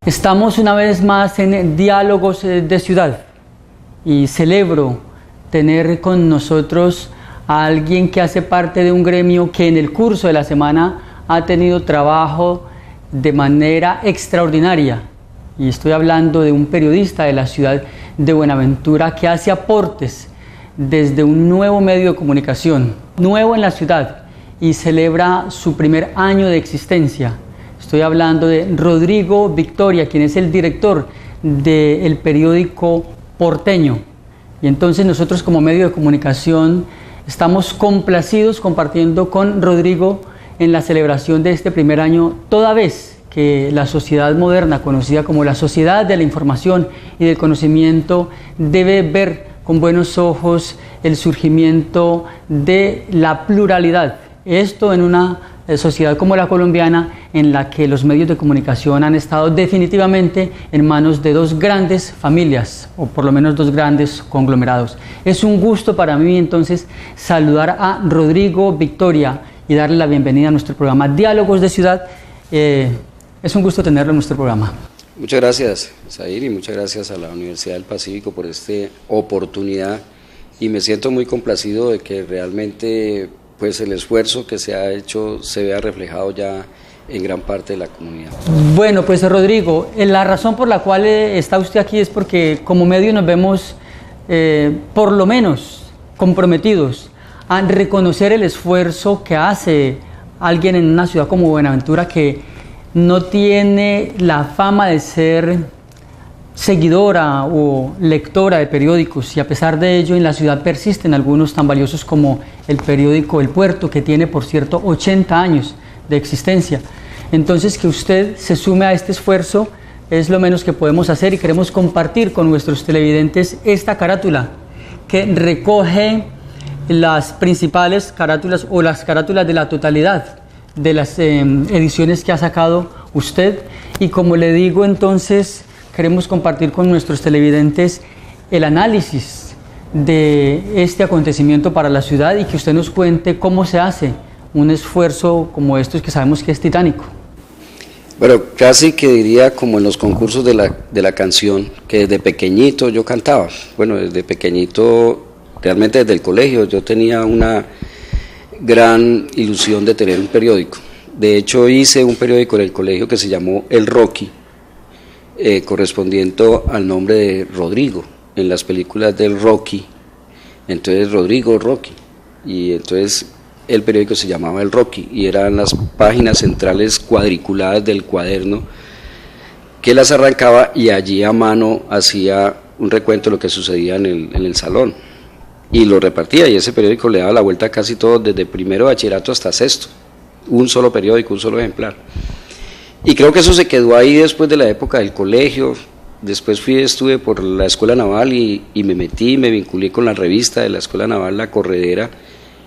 Estamos una vez más en Diálogos de Ciudad y celebro tener con nosotros a alguien que hace parte de un gremio que en el curso de la semana ha tenido trabajo de manera extraordinaria. Y estoy hablando de un periodista de la ciudad de Buenaventura que hace aportes desde un nuevo medio de comunicación, nuevo en la ciudad, y celebra su primer año de existencia. Estoy hablando de Rodrigo Victoria, quien es el director del periódico Porteño. Y entonces nosotros como medio de comunicación estamos complacidos compartiendo con Rodrigo en la celebración de este primer año, toda vez que la sociedad moderna, conocida como la sociedad de la información y del conocimiento, debe ver con buenos ojos el surgimiento de la pluralidad. Esto en una sociedad como la colombiana, en la que los medios de comunicación han estado definitivamente en manos de dos grandes familias, o por lo menos dos grandes conglomerados. Es un gusto para mí entonces saludar a Rodrigo Victoria y darle la bienvenida a nuestro programa Diálogos de Ciudad. Es un gusto tenerlo en nuestro programa. Muchas gracias, Zair, y muchas gracias a la Universidad del Pacífico por esta oportunidad, y me siento muy complacido de que realmente pues el esfuerzo que se ha hecho se vea reflejado ya en gran parte de la comunidad. Bueno, pues Rodrigo, la razón por la cual está usted aquí es porque como medio nos vemos por lo menos comprometidos a reconocer el esfuerzo que hace alguien en una ciudad como Buenaventura, que no tiene la fama de ser seguidora o lectora de periódicos, y a pesar de ello en la ciudad persisten algunos tan valiosos como el periódico El Puerto, que tiene por cierto 80 años de existencia. Entonces, que usted se sume a este esfuerzo es lo menos que podemos hacer, y queremos compartir con nuestros televidentes esta carátula que recoge las principales carátulas o las carátulas de la totalidad de las ediciones que ha sacado usted. Y como le digo, entonces queremos compartir con nuestros televidentes el análisis de este acontecimiento para la ciudad, y que usted nos cuente cómo se hace un esfuerzo como estos, que sabemos que es titánico. Bueno, casi que diría como en los concursos de la canción, que desde pequeñito yo cantaba. Bueno, desde pequeñito, realmente desde el colegio, yo tenía una gran ilusión de tener un periódico. De hecho, hice un periódico en el colegio que se llamó El Rocky, correspondiente al nombre de Rodrigo en las películas del Rocky. Entonces Rodrigo Rocky, y entonces el periódico se llamaba El Rocky, y eran las páginas centrales cuadriculadas del cuaderno que las arrancaba, y allí a mano hacía un recuento de lo que sucedía en el salón y lo repartía, y ese periódico le daba la vuelta a casi todo, desde primero de bachillerato hasta sexto, un solo periódico, un solo ejemplar. Y creo que eso se quedó ahí después de la época del colegio. Después estuve por la Escuela Naval y me vinculé con la revista de la Escuela Naval, La Corredera,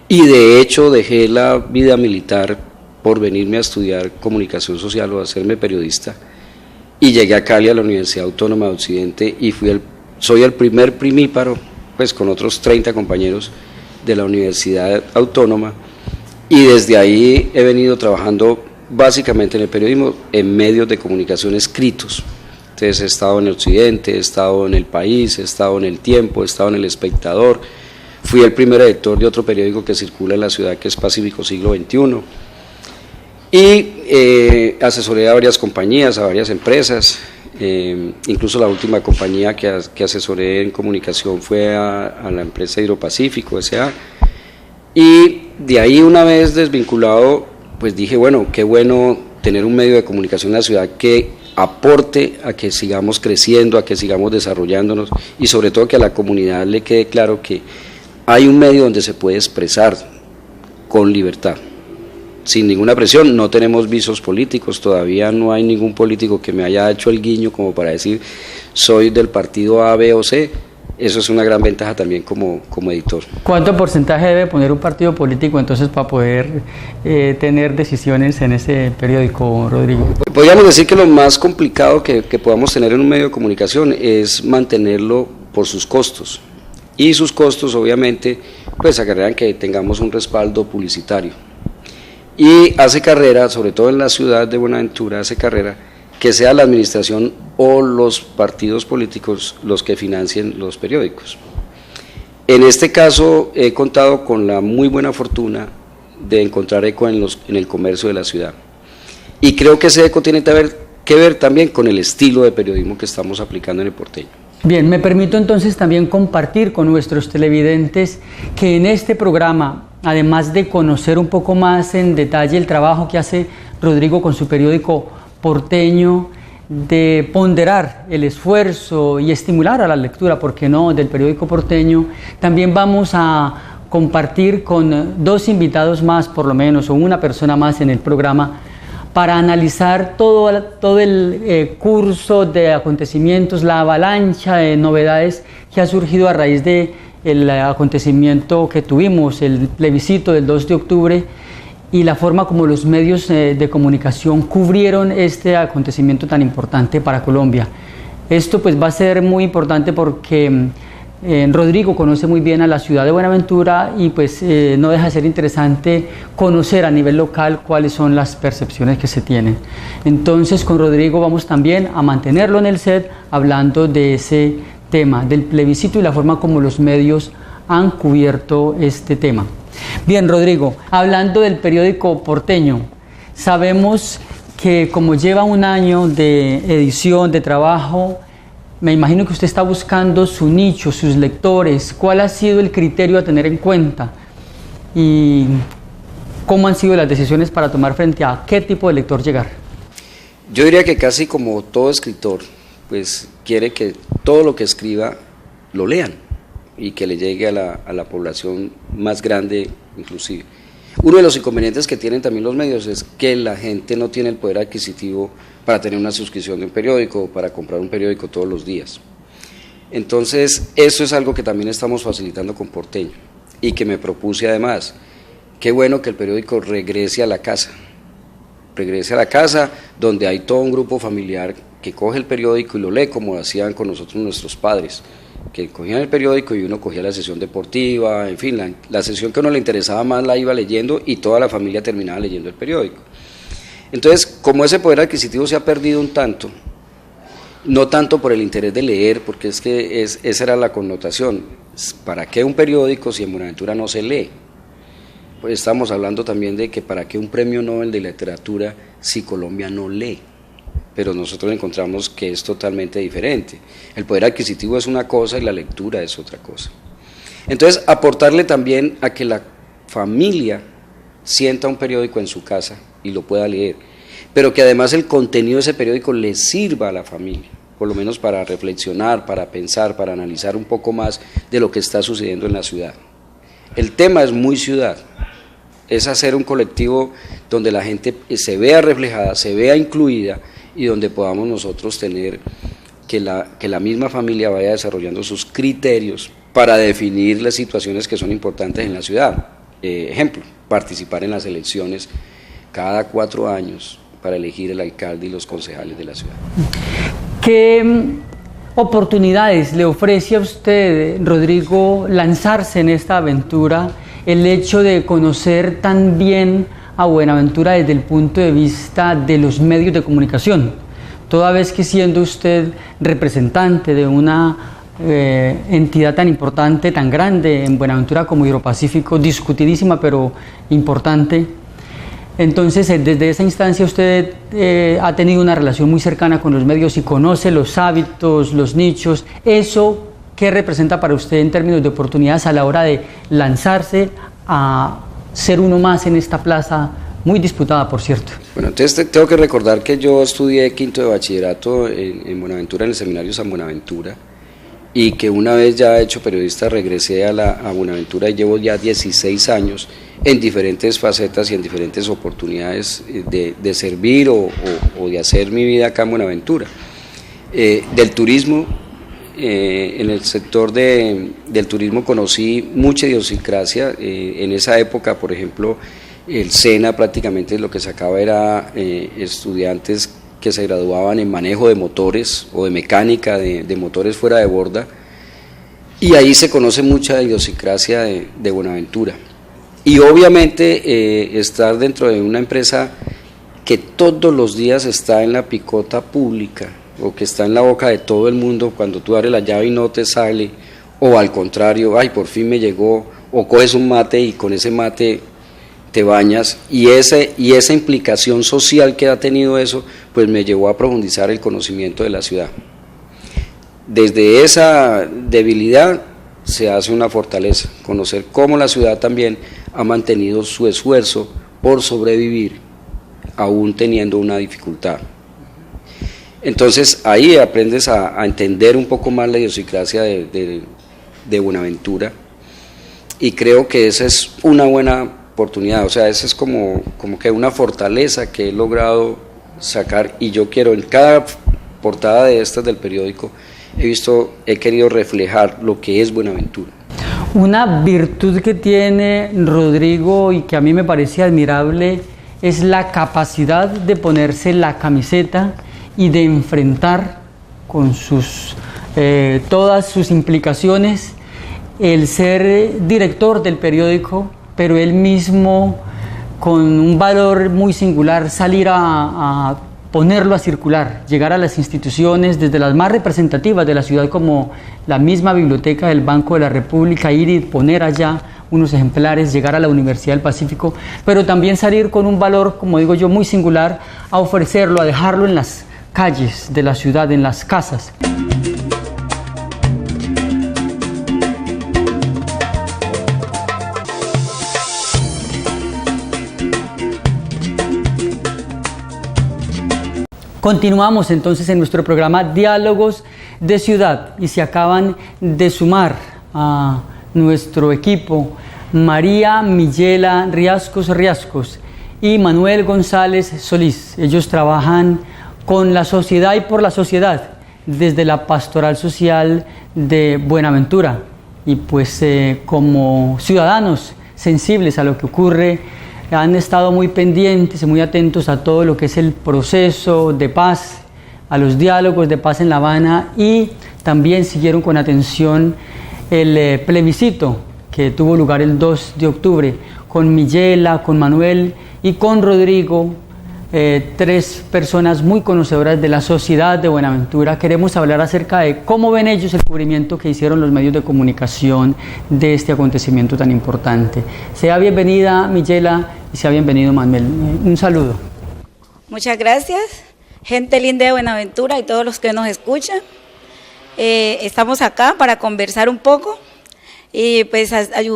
y de hecho dejé la vida militar por venirme a estudiar comunicación social o hacerme periodista, y llegué a Cali, a la Universidad Autónoma de Occidente, y soy el primer primíparo, pues con otros 30 compañeros de la Universidad Autónoma, y desde ahí he venido trabajando básicamente en el periodismo, en medios de comunicación escritos. Entonces he estado en el Occidente, he estado en El País, he estado en El Tiempo, he estado en El Espectador, fui el primer editor de otro periódico que circula en la ciudad, que es Pacífico Siglo XXI, y asesoré a varias compañías, a varias empresas, incluso la última compañía que asesoré en comunicación fue a la empresa Hidropacífico S.A., y de ahí, una vez desvinculado, pues dije, bueno, qué bueno tener un medio de comunicación en la ciudad que aporte a que sigamos creciendo, a que sigamos desarrollándonos, y sobre todo que a la comunidad le quede claro que hay un medio donde se puede expresar con libertad, sin ninguna presión. No tenemos visos políticos, todavía no hay ningún político que me haya hecho el guiño como para decir soy del partido A, B o C. Eso es una gran ventaja también como editor. ¿Cuánto porcentaje debe poner un partido político entonces para poder tener decisiones en ese periódico, Rodrigo? Podríamos decir que lo más complicado que podamos tener en un medio de comunicación es mantenerlo por sus costos. Y sus costos obviamente pues acarrean que tengamos un respaldo publicitario. Y hace carrera, sobre todo en la ciudad de Buenaventura, hace carrera que sea la administración o los partidos políticos los que financien los periódicos. En este caso he contado con la muy buena fortuna de encontrar eco en el comercio de la ciudad. Y creo que ese eco tiene que ver también con el estilo de periodismo que estamos aplicando en El Porteño. Bien, me permito entonces también compartir con nuestros televidentes que en este programa, además de conocer un poco más en detalle el trabajo que hace Rodrigo con su periódico Porteño, de ponderar el esfuerzo y estimular a la lectura, ¿por qué no?, del periódico Porteño, también vamos a compartir con dos invitados más, por lo menos, o una persona más en el programa, para analizar todo el curso de acontecimientos, la avalancha de novedades que ha surgido a raíz del acontecimiento que tuvimos, el plebiscito del 2 de octubre, y la forma como los medios de comunicación cubrieron este acontecimiento tan importante para Colombia. Esto pues va a ser muy importante porque Rodrigo conoce muy bien a la ciudad de Buenaventura y pues no deja de ser interesante conocer a nivel local cuáles son las percepciones que se tienen. Entonces con Rodrigo vamos también a mantenerlo en el set hablando de ese tema, del plebiscito y la forma como los medios han cubierto este tema. Bien, Rodrigo, hablando del periódico Porteño, sabemos que como lleva un año de edición, de trabajo, me imagino que usted está buscando su nicho, sus lectores. ¿Cuál ha sido el criterio a tener en cuenta? ¿Y cómo han sido las decisiones para tomar frente a qué tipo de lector llegar? Yo diría que casi como todo escritor, pues quiere que todo lo que escriba lo lean y que le llegue a la población más grande inclusive. Uno de los inconvenientes que tienen también los medios es que la gente no tiene el poder adquisitivo para tener una suscripción de un periódico o para comprar un periódico todos los días. Entonces, eso es algo que también estamos facilitando con Porteño y que me propuse además. Qué bueno que el periódico regrese a la casa donde hay todo un grupo familiar que coge el periódico y lo lee como hacían con nosotros nuestros padres, que cogían el periódico y uno cogía la sesión deportiva, en fin, la sesión que a uno le interesaba más la iba leyendo y toda la familia terminaba leyendo el periódico. Entonces, como ese poder adquisitivo se ha perdido un tanto, no tanto por el interés de leer, porque es que esa era la connotación, ¿para qué un periódico si en Buenaventura no se lee? Pues estamos hablando también de que para qué un premio Nobel de literatura si Colombia no lee. Pero nosotros encontramos que es totalmente diferente. El poder adquisitivo es una cosa y la lectura es otra cosa. Entonces, aportarle también a que la familia sienta un periódico en su casa y lo pueda leer, pero que además el contenido de ese periódico le sirva a la familia, por lo menos para reflexionar, para pensar, para analizar un poco más de lo que está sucediendo en la ciudad. El tema es muy ciudad, es hacer un colectivo donde la gente se vea reflejada, se vea incluida, y donde podamos nosotros tener que la misma familia vaya desarrollando sus criterios para definir las situaciones que son importantes en la ciudad. Ejemplo, participar en las elecciones cada 4 años para elegir el alcalde y los concejales de la ciudad. ¿Qué oportunidades le ofrece a usted, Rodrigo, lanzarse en esta aventura, el hecho de conocer tan bien a Buenaventura desde el punto de vista de los medios de comunicación, toda vez que siendo usted representante de una entidad tan importante, tan grande en Buenaventura como Hidropacífico, discutidísima pero importante? Entonces, desde esa instancia usted ha tenido una relación muy cercana con los medios y conoce los hábitos, los nichos. ¿Eso qué representa para usted en términos de oportunidades a la hora de lanzarse a ser uno más en esta plaza muy disputada, por cierto? Bueno, entonces tengo que recordar que yo estudié 5º de bachillerato en Buenaventura, en el seminario San Buenaventura, y que una vez ya hecho periodista regresé a Buenaventura y llevo ya 16 años en diferentes facetas y en diferentes oportunidades de servir o de hacer mi vida acá en Buenaventura. Del turismo en el sector del turismo conocí mucha idiosincrasia. En esa época, por ejemplo, el SENA prácticamente lo que sacaba era estudiantes que se graduaban en manejo de motores o de mecánica de motores fuera de borda, y ahí se conoce mucha idiosincrasia de Buenaventura. Y obviamente estar dentro de una empresa que todos los días está en la picota pública o que está en la boca de todo el mundo, cuando tú abres la llave y no te sale, o al contrario, ay, por fin me llegó, o coges un mate y con ese mate te bañas, y esa implicación social que ha tenido eso, pues me llevó a profundizar el conocimiento de la ciudad. Desde esa debilidad se hace una fortaleza, conocer cómo la ciudad también ha mantenido su esfuerzo por sobrevivir, aún teniendo una dificultad. Entonces ahí aprendes a entender un poco más la idiosincrasia de Buenaventura, y creo que esa es una buena oportunidad, o sea, esa es como que una fortaleza que he logrado sacar, y yo quiero en cada portada de estas del periódico he querido reflejar lo que es Buenaventura. Una virtud que tiene Rodrigo y que a mí me parece admirable es la capacidad de ponerse la camiseta y de enfrentar con todas sus implicaciones el ser director del periódico, pero él mismo con un valor muy singular salir a ponerlo a circular, llegar a las instituciones, desde las más representativas de la ciudad como la misma biblioteca del Banco de la República, ir y poner allá unos ejemplares, llegar a la Universidad del Pacífico, pero también salir con un valor, como digo yo, muy singular, a ofrecerlo, a dejarlo en las calles de la ciudad, en las casas. Continuamos entonces en nuestro programa Diálogos de Ciudad, y se acaban de sumar a nuestro equipo María Millela Riascos y Manuel González Solís. Ellos trabajan con la sociedad y por la sociedad desde la Pastoral Social de Buenaventura, y pues como ciudadanos sensibles a lo que ocurre, han estado muy pendientes y muy atentos a todo lo que es el proceso de paz, a los diálogos de paz en La Habana, y también siguieron con atención el plebiscito que tuvo lugar el 2 de octubre, con Millela, con Manuel y con Rodrigo, tres personas muy conocedoras de la sociedad de Buenaventura. Queremos hablar acerca de cómo ven ellos el cubrimiento que hicieron los medios de comunicación de este acontecimiento tan importante. Sea bienvenida Millela y sea bienvenido Manuel. Un saludo. Muchas gracias, gente linda de Buenaventura y todos los que nos escuchan. Estamos acá para conversar un poco y pues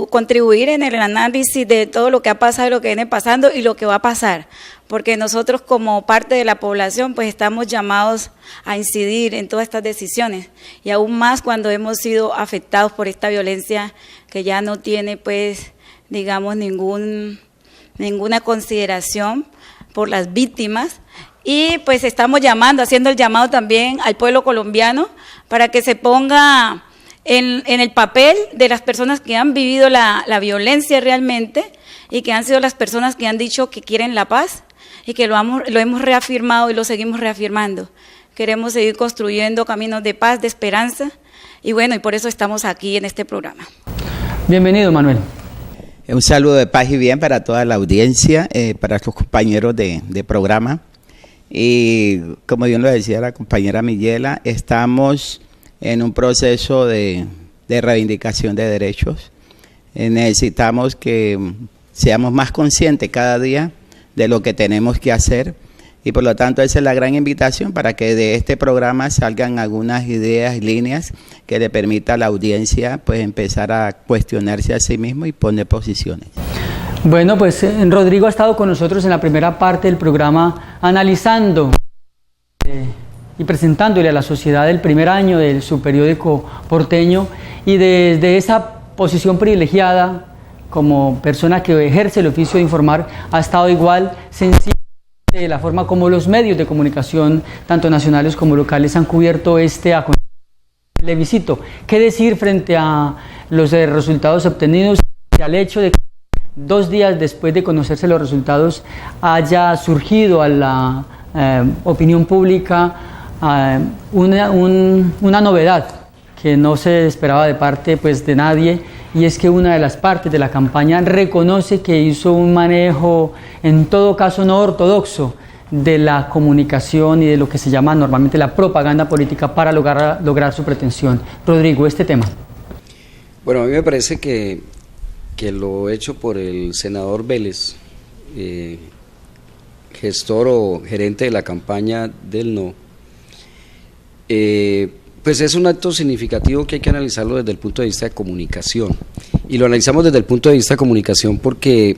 contribuir en el análisis de todo lo que ha pasado, lo que viene pasando y lo que va a pasar, porque nosotros como parte de la población pues estamos llamados a incidir en todas estas decisiones, y aún más cuando hemos sido afectados por esta violencia que ya no tiene pues digamos ninguna consideración por las víctimas. Y pues estamos haciendo el llamado también al pueblo colombiano para que se ponga en el papel de las personas que han vivido la violencia realmente, y que han sido las personas que han dicho que quieren la paz, y que lo hemos reafirmado y lo seguimos reafirmando. Queremos seguir construyendo caminos de paz, de esperanza, y bueno, y por eso estamos aquí en este programa. Bienvenido, Manuel. Un saludo de paz y bien para toda la audiencia, para los compañeros de programa. Y como bien lo decía la compañera Millela, estamos en un proceso de reivindicación de derechos. Necesitamos que seamos más conscientes cada día de lo que tenemos que hacer, y por lo tanto esa es la gran invitación para que de este programa salgan algunas ideas y líneas que le permita a la audiencia pues empezar a cuestionarse a sí mismo y poner posiciones. Bueno, pues Rodrigo ha estado con nosotros en la primera parte del programa analizando y presentándole a la sociedad el primer año de su periódico porteño, y desde esa posición privilegiada como persona que ejerce el oficio de informar, ha estado igual sensible de la forma como los medios de comunicación, tanto nacionales como locales, han cubierto este acontecimiento. plebiscito. ¿Qué decir frente a los resultados obtenidos y al hecho de que 2 días después de conocerse los resultados haya surgido a la opinión pública una novedad que no se esperaba de parte pues, de nadie, y es que una de las partes de la campaña reconoce que hizo un manejo, en todo caso no ortodoxo, de la comunicación y de lo que se llama normalmente la propaganda política para lograr su pretensión. Rodrigo, este tema. Bueno, a mí me parece que lo hecho por el senador Vélez, gestor o gerente de la campaña del no, pues es un acto significativo que hay que analizarlo desde el punto de vista de comunicación, y lo analizamos desde el punto de vista de comunicación porque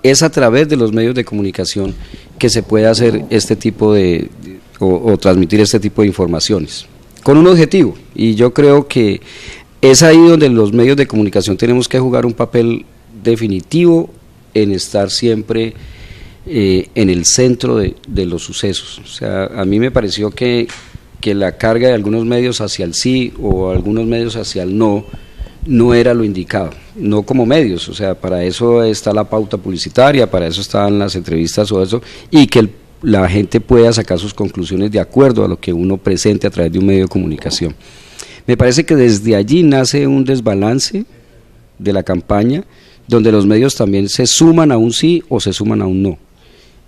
es a través de los medios de comunicación que se puede hacer este tipo o transmitir este tipo de informaciones, con un objetivo, y yo creo que es ahí donde los medios de comunicación tenemos que jugar un papel definitivo en estar siempre en el centro de los sucesos. O sea, a mí me pareció que la carga de algunos medios hacia el sí o algunos medios hacia el no era lo indicado, no como medios, o sea, para eso está la pauta publicitaria, para eso están las entrevistas o eso, y que la gente pueda sacar sus conclusiones de acuerdo a lo que uno presente a través de un medio de comunicación. Me parece que desde allí nace un desbalance de la campaña, donde los medios también se suman a un sí o se suman a un no,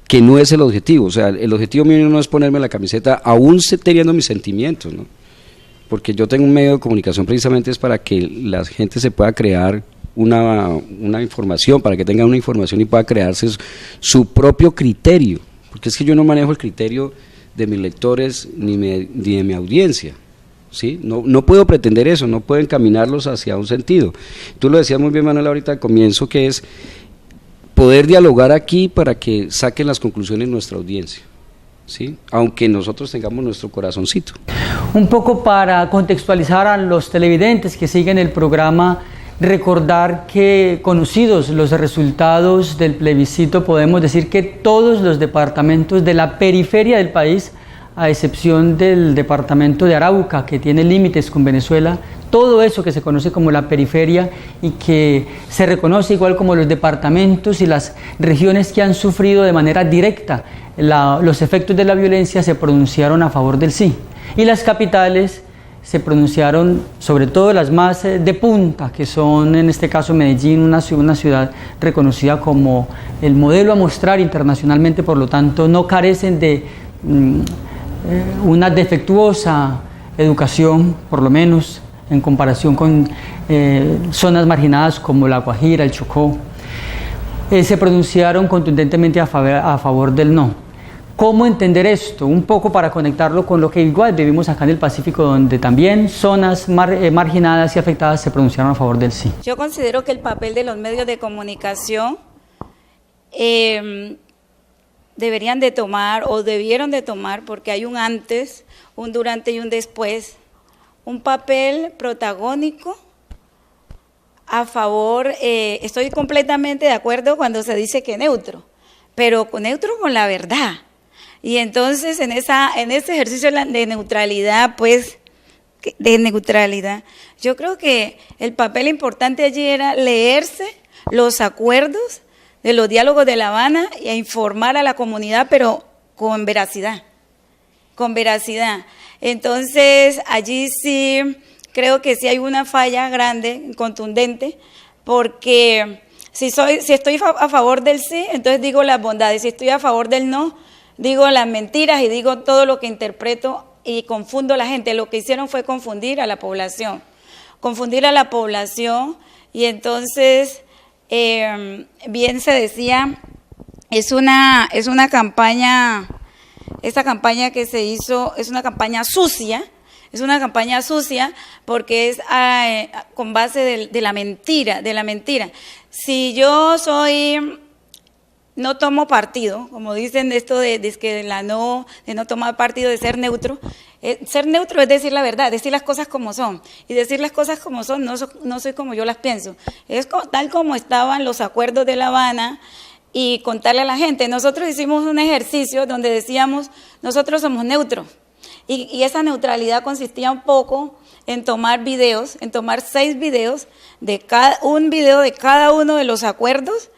que no es el objetivo. O sea, el objetivo mío no es ponerme la camiseta aún teniendo mis sentimientos, ¿no? Porque yo tengo un medio de comunicación precisamente es para que la gente se pueda crear una información, para que tenga una información y pueda crearse su propio criterio, porque es que yo no manejo el criterio de mis lectores ni de mi audiencia, ¿sí? No puedo pretender eso, no puedo encaminarlos hacia un sentido. Tú lo decías muy bien, Manuel, ahorita al comienzo, que es poder dialogar aquí para que saquen las conclusiones nuestra audiencia, ¿sí? Aunque nosotros tengamos nuestro corazoncito. Un poco para contextualizar a los televidentes que siguen el programa, recordar que conocidos los resultados del plebiscito, podemos decir que todos los departamentos de la periferia del país, a excepción del departamento de Arauca, que tiene límites con Venezuela, todo eso que se conoce como la periferia y que se reconoce igual como los departamentos y las regiones que han sufrido de manera directa los efectos de la violencia, se pronunciaron a favor del sí. Y las capitales se pronunciaron, sobre todo las más de punta, que son en este caso Medellín, una ciudad reconocida como el modelo a mostrar internacionalmente, por lo tanto no carecen de una defectuosa educación, por lo menos en comparación con zonas marginadas como La Guajira, el Chocó, se pronunciaron contundentemente a favor del no. ¿Cómo entender esto? Un poco para conectarlo con lo que igual vivimos acá en el Pacífico, donde también zonas marginadas y afectadas se pronunciaron a favor del sí. Yo considero que el papel de los medios de comunicación deberían de tomar o debieron de tomar, porque hay un antes, un durante y un después, un papel protagónico a favor. Estoy completamente de acuerdo cuando se dice que neutro, pero neutro con la verdad. Y entonces en ese ejercicio de neutralidad, yo creo que el papel importante allí era leerse los acuerdos de los diálogos de La Habana e informar a la comunidad, pero con veracidad, Entonces allí sí creo que sí hay una falla grande, contundente, porque si estoy a favor del sí, entonces digo las bondades; si estoy a favor del no, digo las mentiras y digo todo lo que interpreto y confundo a la gente. Lo que hicieron fue confundir a la población, y entonces, bien se decía, es una campaña, esta campaña que se hizo es una campaña sucia, porque es con base de la mentira. Si yo no tomo partido, como dicen esto de no tomar partido, de ser neutro. Ser neutro es decir la verdad, decir las cosas como son. Y decir las cosas como son no soy como yo las pienso. Es tal como estaban los acuerdos de La Habana, y contarle a la gente. Nosotros hicimos un ejercicio donde decíamos, nosotros somos neutros. Y esa neutralidad consistía un poco en tomar videos, en tomar 6 videos, un video de cada uno de los acuerdos,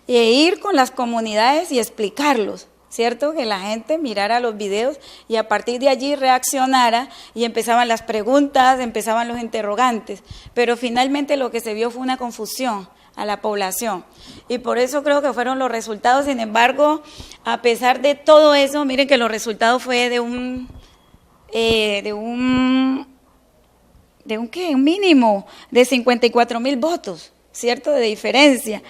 e ir con las comunidades y explicarlos, ¿cierto? Que la gente mirara los videos y a partir de allí reaccionara y empezaban las preguntas, empezaban los interrogantes, pero finalmente lo que se vio fue una confusión a la población y por eso creo que fueron los resultados. Sin embargo, a pesar de todo eso, miren que los resultados fue de un mínimo de 54,000 votos, ¿cierto? De diferencia,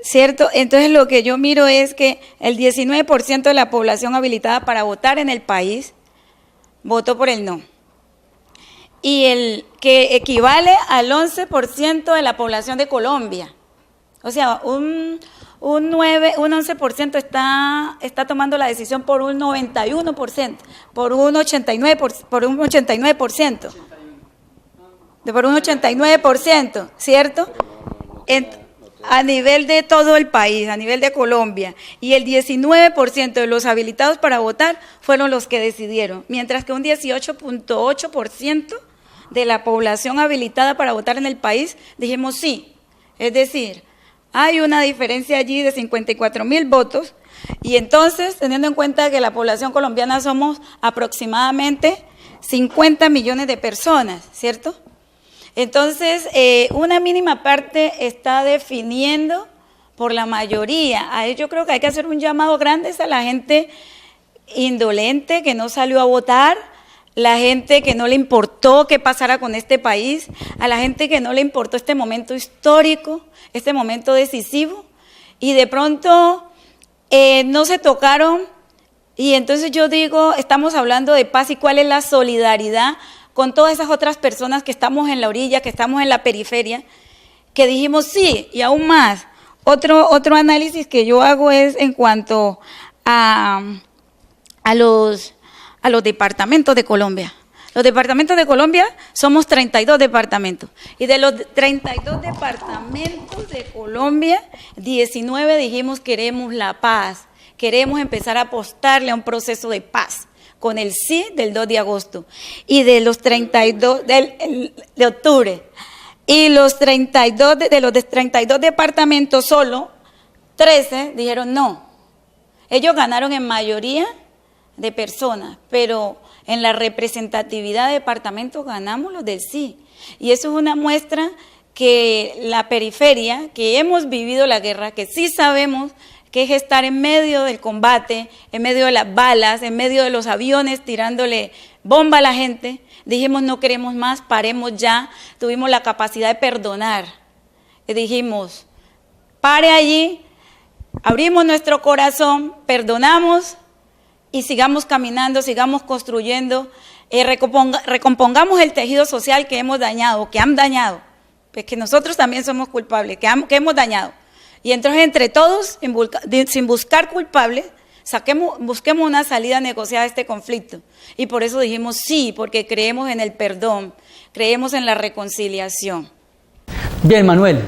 ¿cierto? Entonces lo que yo miro es que el 19% de la población habilitada para votar en el país votó por el no. Y el que equivale al 11% de la población de Colombia. O sea, un 11% está tomando la decisión por un 91%, por un 89%, por un 89%, ¿cierto? A nivel de todo el país, a nivel de Colombia. Y el 19% de los habilitados para votar fueron los que decidieron, mientras que un 18,8% de la población habilitada para votar en el país dijimos sí. Es decir, hay una diferencia allí de 54,000 votos y entonces, teniendo en cuenta que la población colombiana somos aproximadamente 50 millones de personas, ¿cierto? Entonces, una mínima parte está definiendo por la mayoría. Ahí yo creo que hay que hacer un llamado grande a la gente indolente que no salió a votar, la gente que no le importó qué pasara con este país, a la gente que no le importó este momento histórico, este momento decisivo, y de pronto no se tocaron, y entonces yo digo, estamos hablando de paz y cuál es la solidaridad con todas esas otras personas que estamos en la orilla, que estamos en la periferia, que dijimos sí, y aún más. Otro análisis que yo hago es en cuanto a los departamentos de Colombia. Los departamentos de Colombia somos 32 departamentos. Y de los 32 departamentos de Colombia, 19 dijimos queremos la paz. Queremos empezar a apostarle a un proceso de paz con el sí del 2 de agosto. Y de los 32 de octubre. Y los 32 de los 32 departamentos solo, 13 dijeron no. Ellos ganaron en mayoría de personas, pero en la representatividad de departamentos ganamos los del sí. Y eso es una muestra que la periferia, que hemos vivido la guerra, que sí sabemos que es estar en medio del combate, en medio de las balas, en medio de los aviones tirándole bomba a la gente, dijimos no queremos más, paremos ya, tuvimos la capacidad de perdonar. Y dijimos, pare allí, abrimos nuestro corazón, perdonamos, y sigamos caminando, sigamos construyendo, recompongamos el tejido social que hemos dañado, que han dañado, pues que nosotros también somos culpables, que hemos dañado. Y entonces entre todos, sin buscar culpables, busquemos una salida negociada a este conflicto. Y por eso dijimos sí, porque creemos en el perdón, creemos en la reconciliación. Bien, Manuel.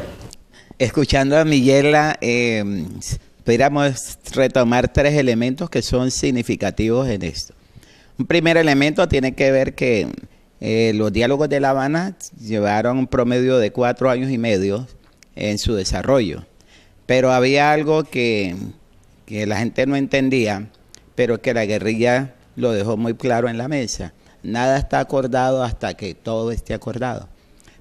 Escuchando a Miguela, pudiéramos retomar 3 elementos que son significativos en esto. Un primer elemento tiene que ver que los diálogos de La Habana llevaron un promedio de 4 años y medio en su desarrollo, pero había algo que la gente no entendía, pero que la guerrilla lo dejó muy claro en la mesa. Nada está acordado hasta que todo esté acordado.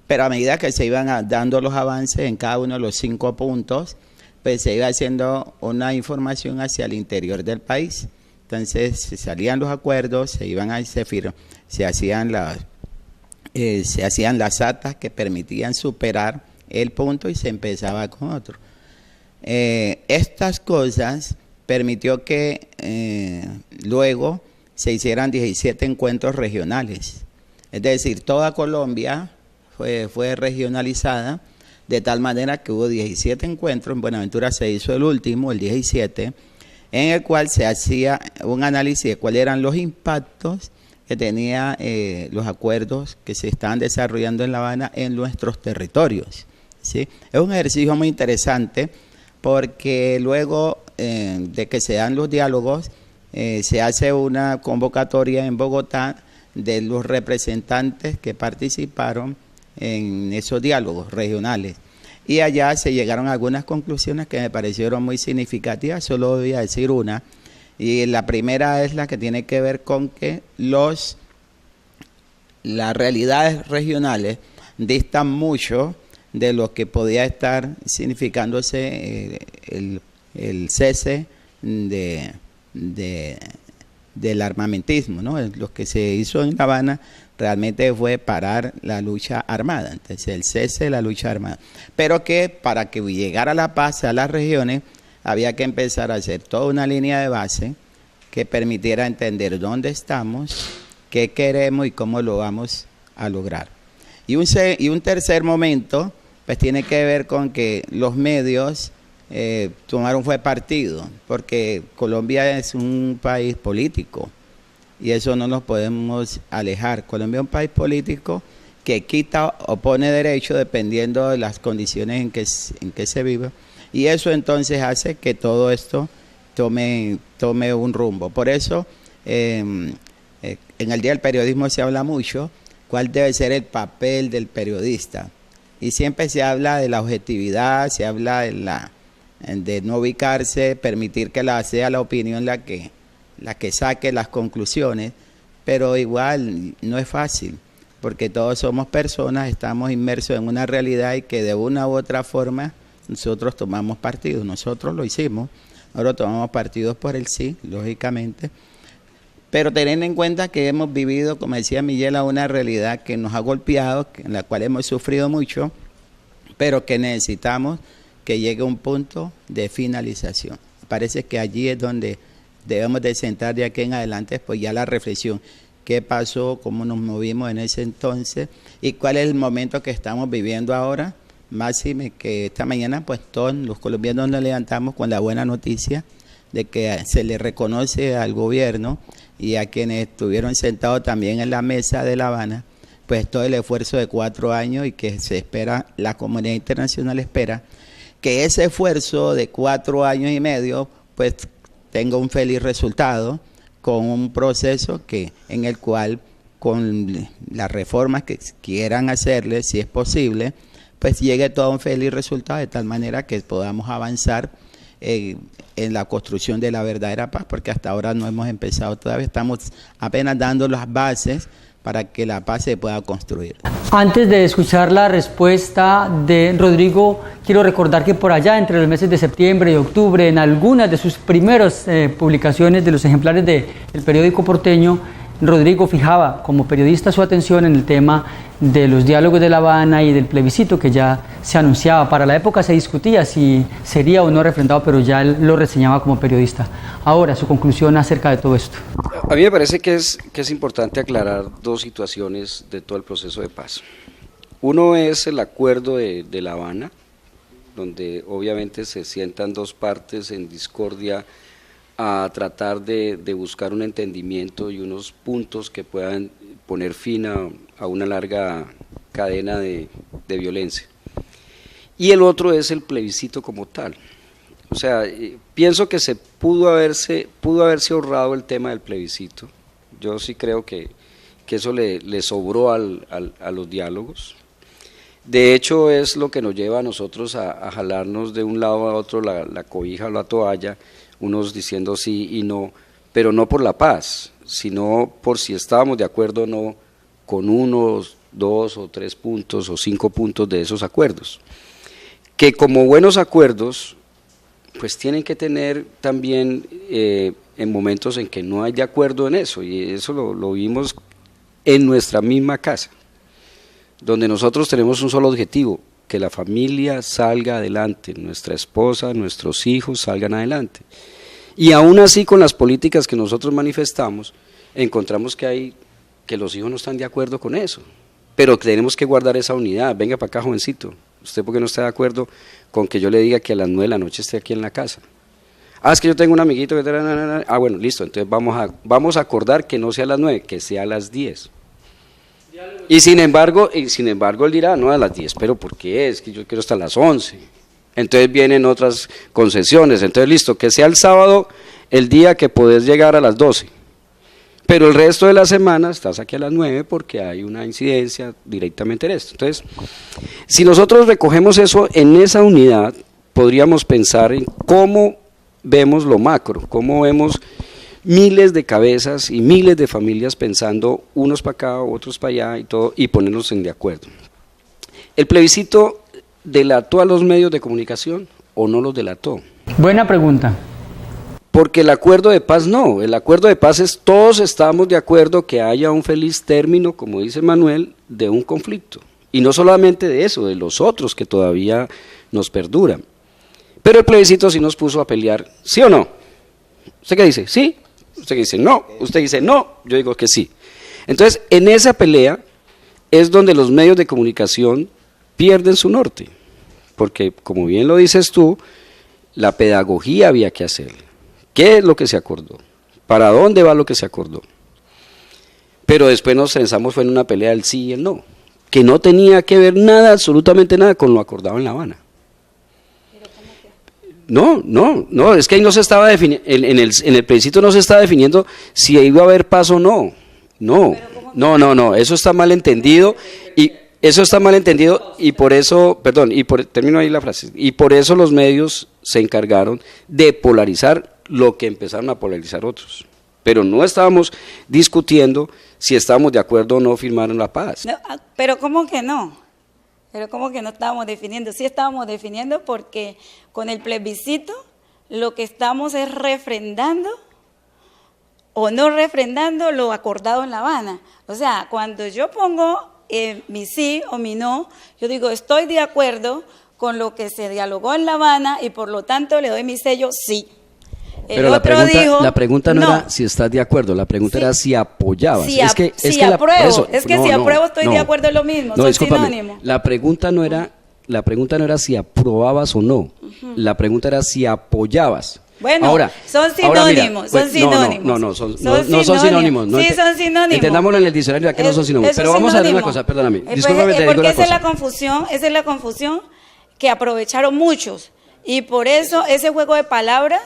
Pero a medida que se iban dando los avances en cada uno de los 5 puntos, pues se iba haciendo una información hacia el interior del país. Entonces se salían los acuerdos, se hacían las actas que permitían superar el punto y se empezaba con otro. Estas cosas permitió que luego se hicieran 17 encuentros regionales. Es decir, toda Colombia fue regionalizada, de tal manera que hubo 17 encuentros. En Buenaventura se hizo el último, el 17, en el cual se hacía un análisis de cuáles eran los impactos que tenía los acuerdos que se estaban desarrollando en La Habana en nuestros territorios, ¿sí? Es un ejercicio muy interesante porque luego de que se dan los diálogos, se hace una convocatoria en Bogotá de los representantes que participaron en esos diálogos regionales. Y allá se llegaron a algunas conclusiones que me parecieron muy significativas, solo voy a decir una. Y la primera es la que tiene que ver con que las realidades regionales distan mucho de lo que podía estar significándose el cese del armamentismo, ¿no? Lo que se hizo en La Habana realmente fue parar la lucha armada, entonces el cese de la lucha armada. Pero que para que llegara la paz a las regiones había que empezar a hacer toda una línea de base que permitiera entender dónde estamos, qué queremos y cómo lo vamos a lograr. Y un tercer momento, pues tiene que ver con que los medios tomaron fue partido, porque Colombia es un país político y eso no nos podemos alejar. Colombia es un país político que quita o pone derecho dependiendo de las condiciones en que se vive, y eso entonces hace que todo esto tome un rumbo. Por eso en el Día del Periodismo se habla mucho cuál debe ser el papel del periodista, y siempre se habla de la objetividad, se habla de no ubicarse, permitir que sea la opinión la que saque las conclusiones, pero igual no es fácil, porque todos somos personas, estamos inmersos en una realidad y que de una u otra forma nosotros tomamos partido. Nosotros lo hicimos, ahora tomamos partidos por el sí, lógicamente, pero teniendo en cuenta que hemos vivido, como decía Miguel, una realidad que nos ha golpeado, en la cual hemos sufrido mucho, pero que necesitamos que llegue a un punto de finalización. Parece que allí es donde debemos de sentar de aquí en adelante, pues ya la reflexión, qué pasó, cómo nos movimos en ese entonces y cuál es el momento que estamos viviendo ahora. Máxime que esta mañana pues todos los colombianos nos levantamos con la buena noticia de que se le reconoce al gobierno y a quienes estuvieron sentados también en la mesa de La Habana, pues todo el esfuerzo de 4 años, y que se espera, la comunidad internacional espera que ese esfuerzo de 4 años y medio pues tenga un feliz resultado, con un proceso en el cual, con las reformas que quieran hacerle, si es posible, pues llegue todo a un feliz resultado, de tal manera que podamos avanzar en la construcción de la verdadera paz, porque hasta ahora no hemos empezado todavía, estamos apenas dando las bases para que la paz se pueda construir. Antes de escuchar la respuesta de Rodrigo, quiero recordar que por allá, entre los meses de septiembre y octubre, en algunas de sus primeras publicaciones de los ejemplares del periódico porteño, Rodrigo fijaba como periodista su atención en el tema de los diálogos de La Habana y del plebiscito que ya se anunciaba. Para la época se discutía si sería o no refrendado, pero ya él lo reseñaba como periodista. Ahora, su conclusión acerca de todo esto. A mí me parece que es importante aclarar dos situaciones de todo el proceso de paz. Uno es el acuerdo de La Habana, donde obviamente se sientan dos partes en discordia a tratar de buscar un entendimiento y unos puntos que puedan poner fin a una larga cadena de violencia. Y el otro es el plebiscito como tal. O sea, pienso que se pudo haberse ahorrado el tema del plebiscito. Yo sí creo que eso le sobró a los diálogos. De hecho, es lo que nos lleva a nosotros a jalarnos de un lado a otro la cobija o la toalla, unos diciendo sí y no, pero no por la paz, sino por si estábamos de acuerdo o no con unos 2 o 3 puntos o 5 puntos de esos acuerdos, que como buenos acuerdos pues tienen que tener también en momentos en que no haya acuerdo en eso, y eso lo vimos en nuestra misma casa, donde nosotros tenemos un solo objetivo: que la familia salga adelante, nuestra esposa, nuestros hijos salgan adelante. Y aún así, con las políticas que nosotros manifestamos, encontramos que los hijos no están de acuerdo con eso, pero tenemos que guardar esa unidad. Venga para acá, jovencito, ¿usted por qué no está de acuerdo con que yo le diga que a las 9 de la noche esté aquí en la casa? Ah, es que yo tengo un amiguito que... Ah, bueno, listo, entonces vamos a acordar que no sea a las 9, que sea a las 10. Y sin embargo él dirá, no a las 10, pero ¿por qué? Es que yo quiero hasta las 11. Entonces vienen otras concesiones, entonces listo, que sea el sábado el día que podés llegar a las 12, pero el resto de la semana estás aquí a las 9 porque hay una incidencia directamente en esto. Entonces, si nosotros recogemos eso en esa unidad, podríamos pensar en cómo vemos lo macro, cómo vemos miles de cabezas y miles de familias pensando unos para acá, otros para allá y todo, y ponernos en de acuerdo. ¿El plebiscito delató a los medios de comunicación o no los delató? Buena pregunta. Porque el acuerdo de paz no, el acuerdo de paz es todos estamos de acuerdo que haya un feliz término, como dice Manuel, de un conflicto. Y no solamente de eso, de los otros que todavía nos perduran. Pero el plebiscito sí nos puso a pelear, ¿sí o no? ¿Usted qué dice? ¿Sí? ¿Usted qué dice? No. ¿Usted dice no? Yo digo que sí. Entonces, en esa pelea es donde los medios de comunicación pierden su norte. Porque, como bien lo dices tú, la pedagogía había que hacer. ¿Qué es lo que se acordó? ¿Para dónde va lo que se acordó? Pero después nos pensamos fue en una pelea del sí y el no, que no tenía que ver nada, absolutamente nada con lo acordado en La Habana. No, es que ahí no se estaba definiendo, en el plebiscito no se estaba definiendo si iba a haber paz o no. No, eso está mal entendido y por eso, termino ahí la frase, y por eso los medios se encargaron de polarizar lo que empezaron a polarizar otros. Pero no estábamos discutiendo si estábamos de acuerdo o no firmaron la paz. No, pero ¿cómo que no? Pero ¿cómo que no estábamos definiendo? Sí estábamos definiendo porque con el plebiscito lo que estamos es refrendando o no refrendando lo acordado en La Habana. O sea, cuando yo pongo mi sí o mi no, yo digo estoy de acuerdo con lo que se dialogó en La Habana y por lo tanto le doy mi sello sí. Pero la pregunta no era si estás de acuerdo, la pregunta era si apoyabas. Si apruebo, si apruebo estoy de acuerdo en lo mismo, son sinónimos. La pregunta no era si aprobabas o no, la pregunta era si apoyabas. Bueno, ahora, son sinónimos, son sinónimos. No son sinónimos. Sí, son sinónimos. Entendámoslo en el diccionario, que no son sinónimos. Pero vamos a ver una cosa, perdóname. Discúlpame, te digo una cosa. Esa es la confusión que aprovecharon muchos. Y por eso ese juego de palabras,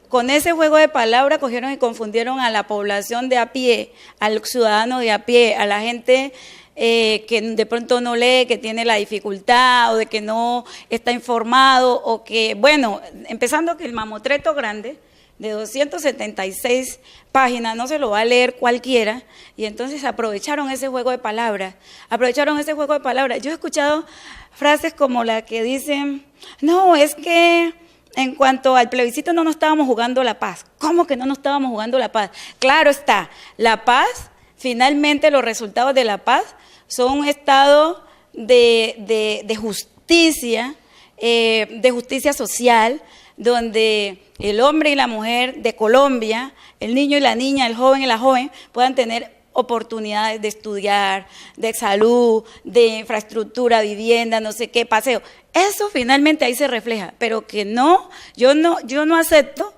con ese juego de palabras cogieron y confundieron a la población de a pie, al ciudadano de a pie, a la gente que de pronto no lee, que tiene la dificultad o de que no está informado o que, bueno, empezando que el mamotreto grande de 276 páginas no se lo va a leer cualquiera y entonces aprovecharon ese juego de palabras, Yo he escuchado frases como la que dicen, no, es que en cuanto al plebiscito no nos estábamos jugando la paz. ¿Cómo que no nos estábamos jugando la paz? Claro está, la paz, finalmente los resultados de la paz son un estado de justicia social, donde el hombre y la mujer de Colombia, el niño y la niña, el joven y la joven, puedan tener oportunidades de estudiar, de salud, de infraestructura, vivienda, no sé qué, paseo. Eso finalmente ahí se refleja, pero que no, yo no acepto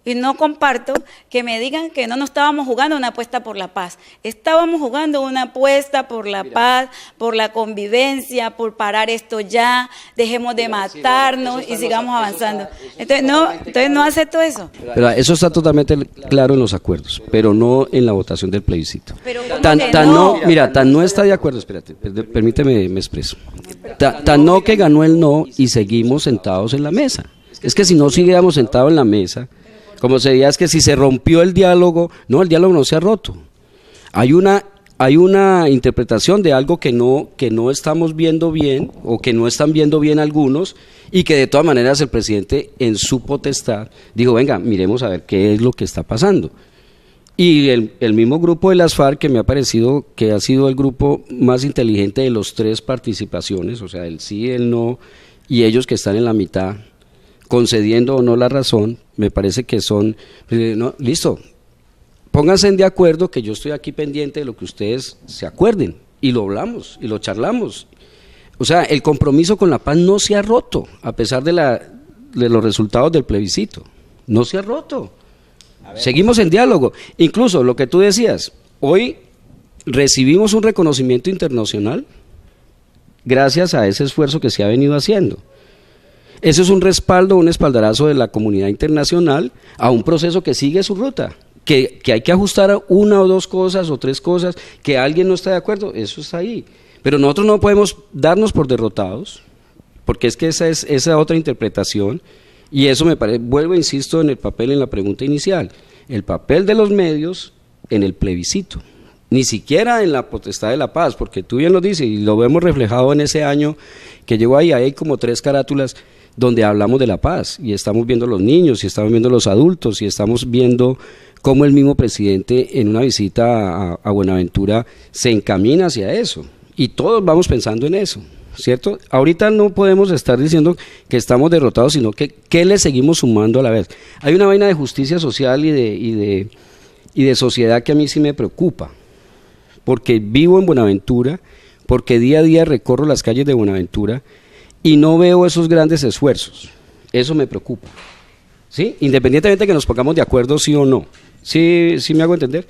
y no comparto que me digan que no nos estábamos jugando una apuesta por la paz. Estábamos jugando una apuesta por la paz, por la convivencia, por parar esto ya, dejemos de matarnos y sigamos avanzando. Entonces no acepto eso. Pero eso está totalmente claro en los acuerdos, pero no en la votación del plebiscito. Tan no está de acuerdo, espérate, permíteme me expreso. Tan no que ganó el no y seguimos sentados en la mesa. Es que si no siguiéramos sentados en la mesa, como se diría, es que si se rompió el diálogo no se ha roto. Hay una interpretación de algo que no estamos viendo bien, o que no están viendo bien algunos, y que de todas maneras el presidente en su potestad dijo, venga, miremos a ver qué es lo que está pasando. Y el mismo grupo de las FARC, que me ha parecido que ha sido el grupo más inteligente de los tres participaciones, o sea, el sí, el no, y ellos que están en la mitad, concediendo o no la razón, me parece que son, listo, pónganse de acuerdo que yo estoy aquí pendiente de lo que ustedes se acuerden, y lo hablamos, y lo charlamos. O sea, el compromiso con la paz no se ha roto, a pesar de los resultados del plebiscito, no se ha roto. Seguimos en diálogo, incluso lo que tú decías, hoy recibimos un reconocimiento internacional gracias a ese esfuerzo que se ha venido haciendo. Eso es un respaldo, un espaldarazo de la comunidad internacional a un proceso que sigue su ruta. Que hay que ajustar una o dos cosas o tres cosas, que alguien no está de acuerdo, eso está ahí. Pero nosotros no podemos darnos por derrotados, porque es que esa es esa otra interpretación, y eso me parece, vuelvo, insisto, en el papel, en la pregunta inicial, el papel de los medios en el plebiscito, ni siquiera en la potestad de la paz, porque tú bien lo dices, y lo vemos reflejado en ese año que llegó ahí hay como 3 carátulas donde hablamos de la paz, y estamos viendo los niños, y estamos viendo los adultos, y estamos viendo cómo el mismo presidente en una visita a Buenaventura se encamina hacia eso, y todos vamos pensando en eso, ¿cierto? Ahorita no podemos estar diciendo que estamos derrotados, sino que ¿qué le seguimos sumando a la vez? Hay una vaina de justicia social y de sociedad que a mí sí me preocupa, porque vivo en Buenaventura, porque día a día recorro las calles de Buenaventura y no veo esos grandes esfuerzos, eso me preocupa, ¿sí? Independientemente de que nos pongamos de acuerdo sí o no. Sí me hago entender,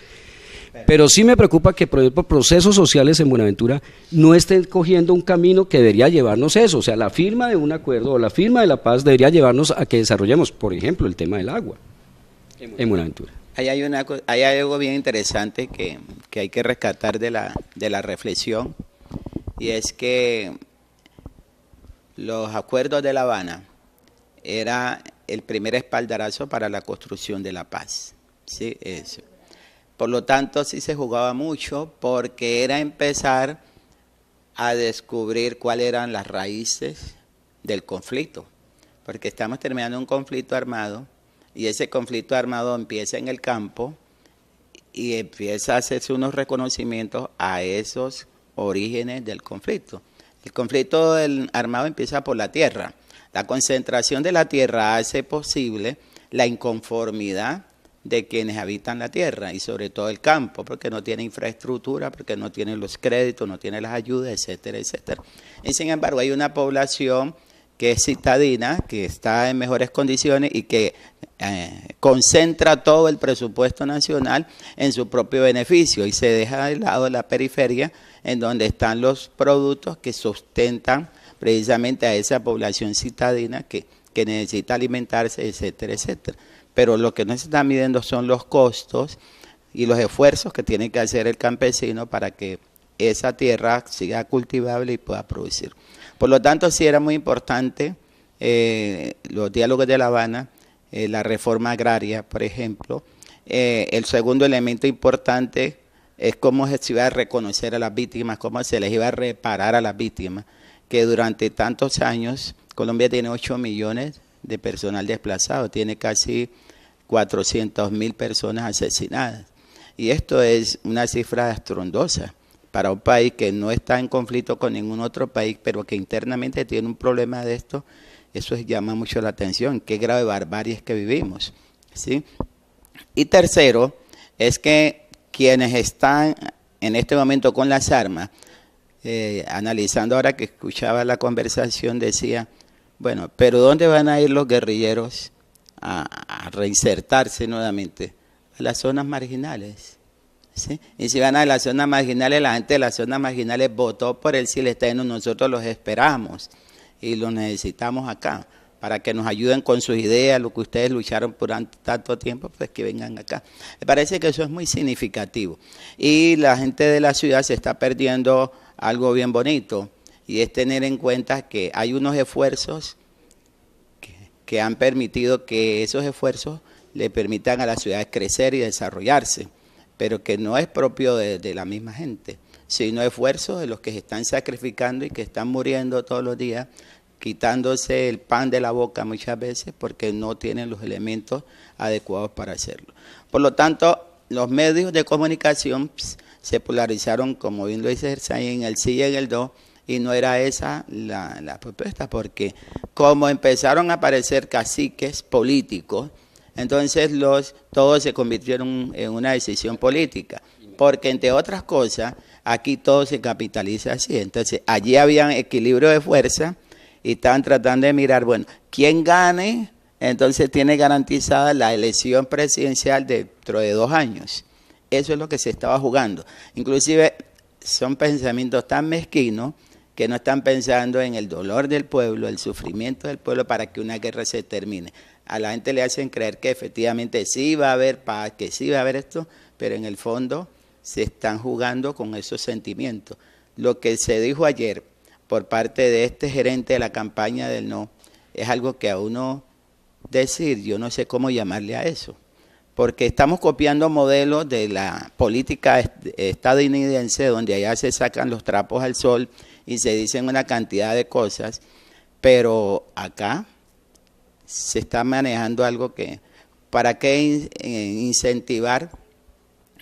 pero sí me preocupa que, por ejemplo, procesos sociales en Buenaventura no estén cogiendo un camino que debería llevarnos eso, o sea, la firma de un acuerdo o la firma de la paz debería llevarnos a que desarrollemos, por ejemplo, el tema del agua en Buenaventura. Ahí hay algo bien interesante que hay que rescatar de la reflexión, y es que los acuerdos de La Habana era el primer espaldarazo para la construcción de la paz. Sí, eso. Por lo tanto, sí se jugaba mucho porque era empezar a descubrir cuáles eran las raíces del conflicto, porque estamos terminando un conflicto armado y ese conflicto armado empieza en el campo y empieza a hacerse unos reconocimientos a esos orígenes del conflicto. El conflicto armado empieza por la tierra. La concentración de la tierra hace posible la inconformidad de quienes habitan la tierra y sobre todo el campo, porque no tiene infraestructura, porque no tiene los créditos, no tiene las ayudas, etcétera, etcétera. Y sin embargo hay una población que es citadina, que está en mejores condiciones y que concentra todo el presupuesto nacional en su propio beneficio y se deja de lado la periferia en donde están los productos que sustentan precisamente a esa población citadina que necesita alimentarse, etcétera, etcétera. Pero lo que no se está midiendo son los costos y los esfuerzos que tiene que hacer el campesino para que esa tierra siga cultivable y pueda producir. Por lo tanto, sí era muy importante los diálogos de La Habana, la reforma agraria, por ejemplo. El segundo elemento importante es cómo se iba a reconocer a las víctimas, cómo se les iba a reparar a las víctimas, que durante tantos años Colombia tiene 8 millones de personal desplazado, tiene casi 400.000 personas asesinadas. Y esto es una cifra estrondosa para un país que no está en conflicto con ningún otro país, pero que internamente tiene un problema de esto. Eso llama mucho la atención, qué grave barbarie es que vivimos, ¿sí? Y tercero, es que quienes están en este momento con las armas, analizando ahora que escuchaba la conversación, decía, bueno, pero ¿dónde van a ir los guerrilleros a reinsertarse nuevamente? A las zonas marginales, ¿sí? Y si van a las zonas marginales, la gente de las zonas marginales votó por el Silesteno, nosotros los esperamos y los necesitamos acá para que nos ayuden con sus ideas, lo que ustedes lucharon por tanto tiempo, pues que vengan acá. Me parece que eso es muy significativo. Y la gente de la ciudad se está perdiendo algo bien bonito, y es tener en cuenta que hay unos esfuerzos que han permitido que esos esfuerzos le permitan a las ciudades crecer y desarrollarse, pero que no es propio de la misma gente, sino esfuerzos de los que se están sacrificando y que están muriendo todos los días, quitándose el pan de la boca muchas veces porque no tienen los elementos adecuados para hacerlo. Por lo tanto, los medios de comunicación se polarizaron, como bien lo dice Jersay, en el sí y en el no, y no era esa la propuesta, porque como empezaron a aparecer caciques políticos, entonces todos se convirtieron en una decisión política, porque entre otras cosas, aquí todo se capitaliza así. Entonces allí había equilibrio de fuerza y estaban tratando de mirar, bueno, quién gane, entonces tiene garantizada la elección presidencial dentro de 2 años. Eso es lo que se estaba jugando. Inclusive son pensamientos tan mezquinos que no están pensando en el dolor del pueblo, el sufrimiento del pueblo para que una guerra se termine. A la gente le hacen creer que efectivamente sí va a haber paz, que sí va a haber esto, pero en el fondo se están jugando con esos sentimientos. Lo que se dijo ayer por parte de este gerente de la campaña del no es algo que a uno decir, yo no sé cómo llamarle a eso, porque estamos copiando modelos de la política estadounidense, donde allá se sacan los trapos al sol y se dicen una cantidad de cosas, pero acá se está manejando algo que, ¿para qué incentivar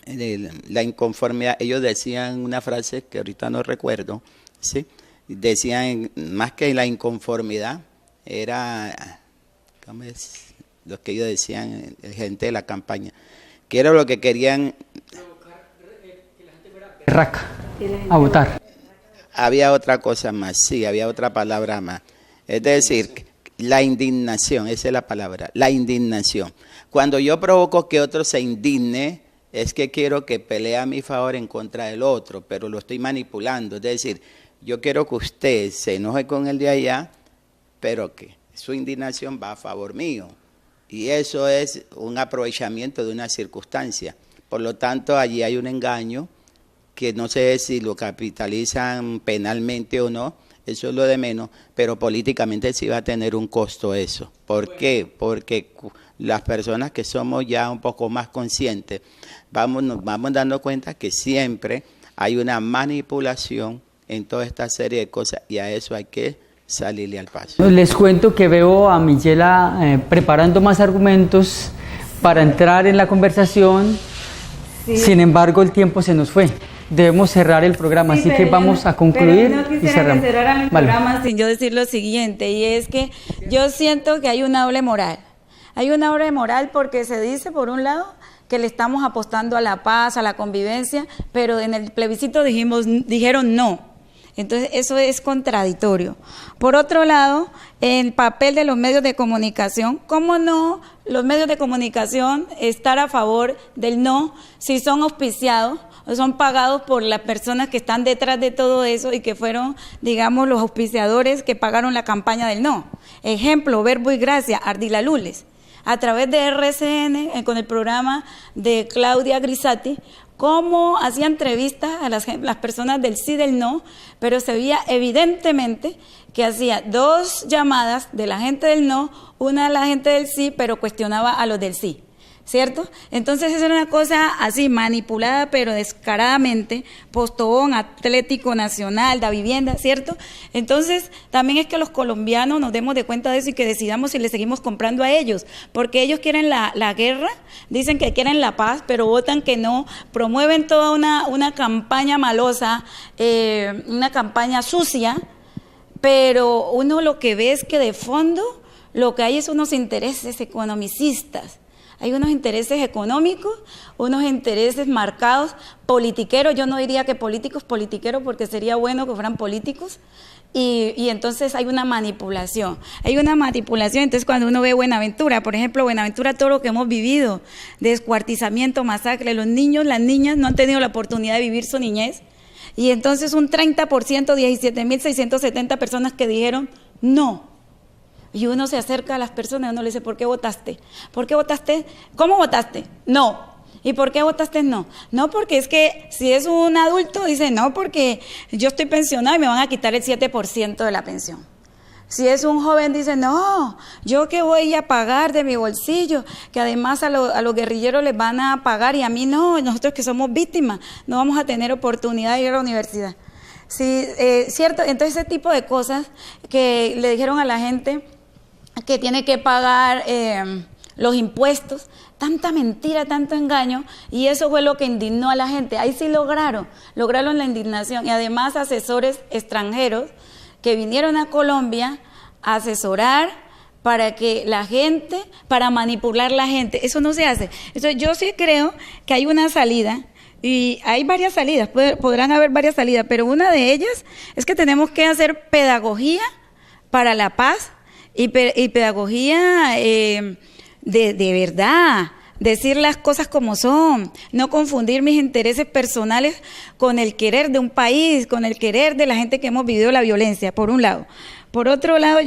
la inconformidad? Ellos decían una frase que ahorita no recuerdo, ¿sí? Decían, más que la inconformidad, era, ¿cómo es? Lo que ellos decían, gente de la campaña, que era lo que querían. Que la gente fuera berraca a votar. Había otra cosa más, sí, había otra palabra más. Es decir, la indignación, esa es la palabra, la indignación. Cuando yo provoco que otro se indigne, es que quiero que pelee a mi favor en contra del otro, pero lo estoy manipulando. Es decir, yo quiero que usted se enoje con el de allá, pero que su indignación va a favor mío. Y eso es un aprovechamiento de una circunstancia. Por lo tanto, allí hay un engaño que no sé si lo capitalizan penalmente o no, eso es lo de menos, pero políticamente sí va a tener un costo eso. ¿Por qué? Porque las personas que somos ya un poco más conscientes, nos vamos dando cuenta que siempre hay una manipulación en toda esta serie de cosas y a eso hay que salirle al paso. Les cuento que veo a Miguela preparando más argumentos para entrar en la conversación, sí. Sin embargo el tiempo se nos fue. Debemos cerrar el programa, sí, así que vamos a concluir no y cerramos. Que cerrar el programa sin yo decir lo siguiente, y es que yo siento que hay una doble moral. Hay una doble moral porque se dice, por un lado, que le estamos apostando a la paz, a la convivencia, pero en el plebiscito dijeron no. Entonces eso es contradictorio. Por otro lado, el papel de los medios de comunicación, ¿cómo no los medios de comunicación estar a favor del no si son auspiciados o son pagados por las personas que están detrás de todo eso y que fueron, digamos, los auspiciadores que pagaron la campaña del no? Ejemplo, Verbo y Gracia, Ardila Lules, a través de RCN, con el programa de Claudia Grisati, cómo hacía entrevistas a las personas del sí y del no, pero se veía evidentemente que hacía dos llamadas de la gente del no, una de la gente del sí, pero cuestionaba a los del sí, ¿cierto? Entonces eso era una cosa así manipulada, pero descaradamente, Postobón, Atlético Nacional, Da Vivienda, ¿cierto? Entonces también es que los colombianos nos demos de cuenta de eso y que decidamos si le seguimos comprando a ellos, porque ellos quieren la guerra, dicen que quieren la paz, pero votan que no, promueven toda una campaña malosa, una campaña sucia, pero uno lo que ve es que de fondo lo que hay es unos intereses economicistas. Hay unos intereses económicos, unos intereses marcados, politiqueros, yo no diría que políticos, politiqueros, porque sería bueno que fueran políticos, y entonces hay una manipulación. Entonces cuando uno ve Buenaventura, por ejemplo, Buenaventura, todo lo que hemos vivido, descuartizamiento, masacre, los niños, las niñas no han tenido la oportunidad de vivir su niñez, y entonces un 30%, 17.670 personas que dijeron no. Y uno se acerca a las personas y uno le dice, ¿por qué votaste? ¿Por qué votaste? ¿Cómo votaste? No. ¿Y por qué votaste no? No, porque es que si es un adulto, dice no, porque yo estoy pensionado y me van a quitar el 7% de la pensión. Si es un joven, dice no, yo que voy a pagar de mi bolsillo, que además a los guerrilleros les van a pagar y a mí no, nosotros que somos víctimas, no vamos a tener oportunidad de ir a la universidad. Sí, cierto, entonces ese tipo de cosas que le dijeron a la gente que tiene que pagar los impuestos, tanta mentira, tanto engaño, y eso fue lo que indignó a la gente. Ahí sí lograron la indignación, y además asesores extranjeros que vinieron a Colombia a asesorar para que la gente, para manipular la gente. Eso no se hace. Entonces yo sí creo que hay una salida, y hay varias salidas, podrán haber varias salidas, pero una de ellas es que tenemos que hacer pedagogía para la paz, y pedagogía de verdad, decir las cosas como son, no confundir mis intereses personales con el querer de un país, con el querer de la gente que hemos vivido la violencia, por un lado. Por otro lado,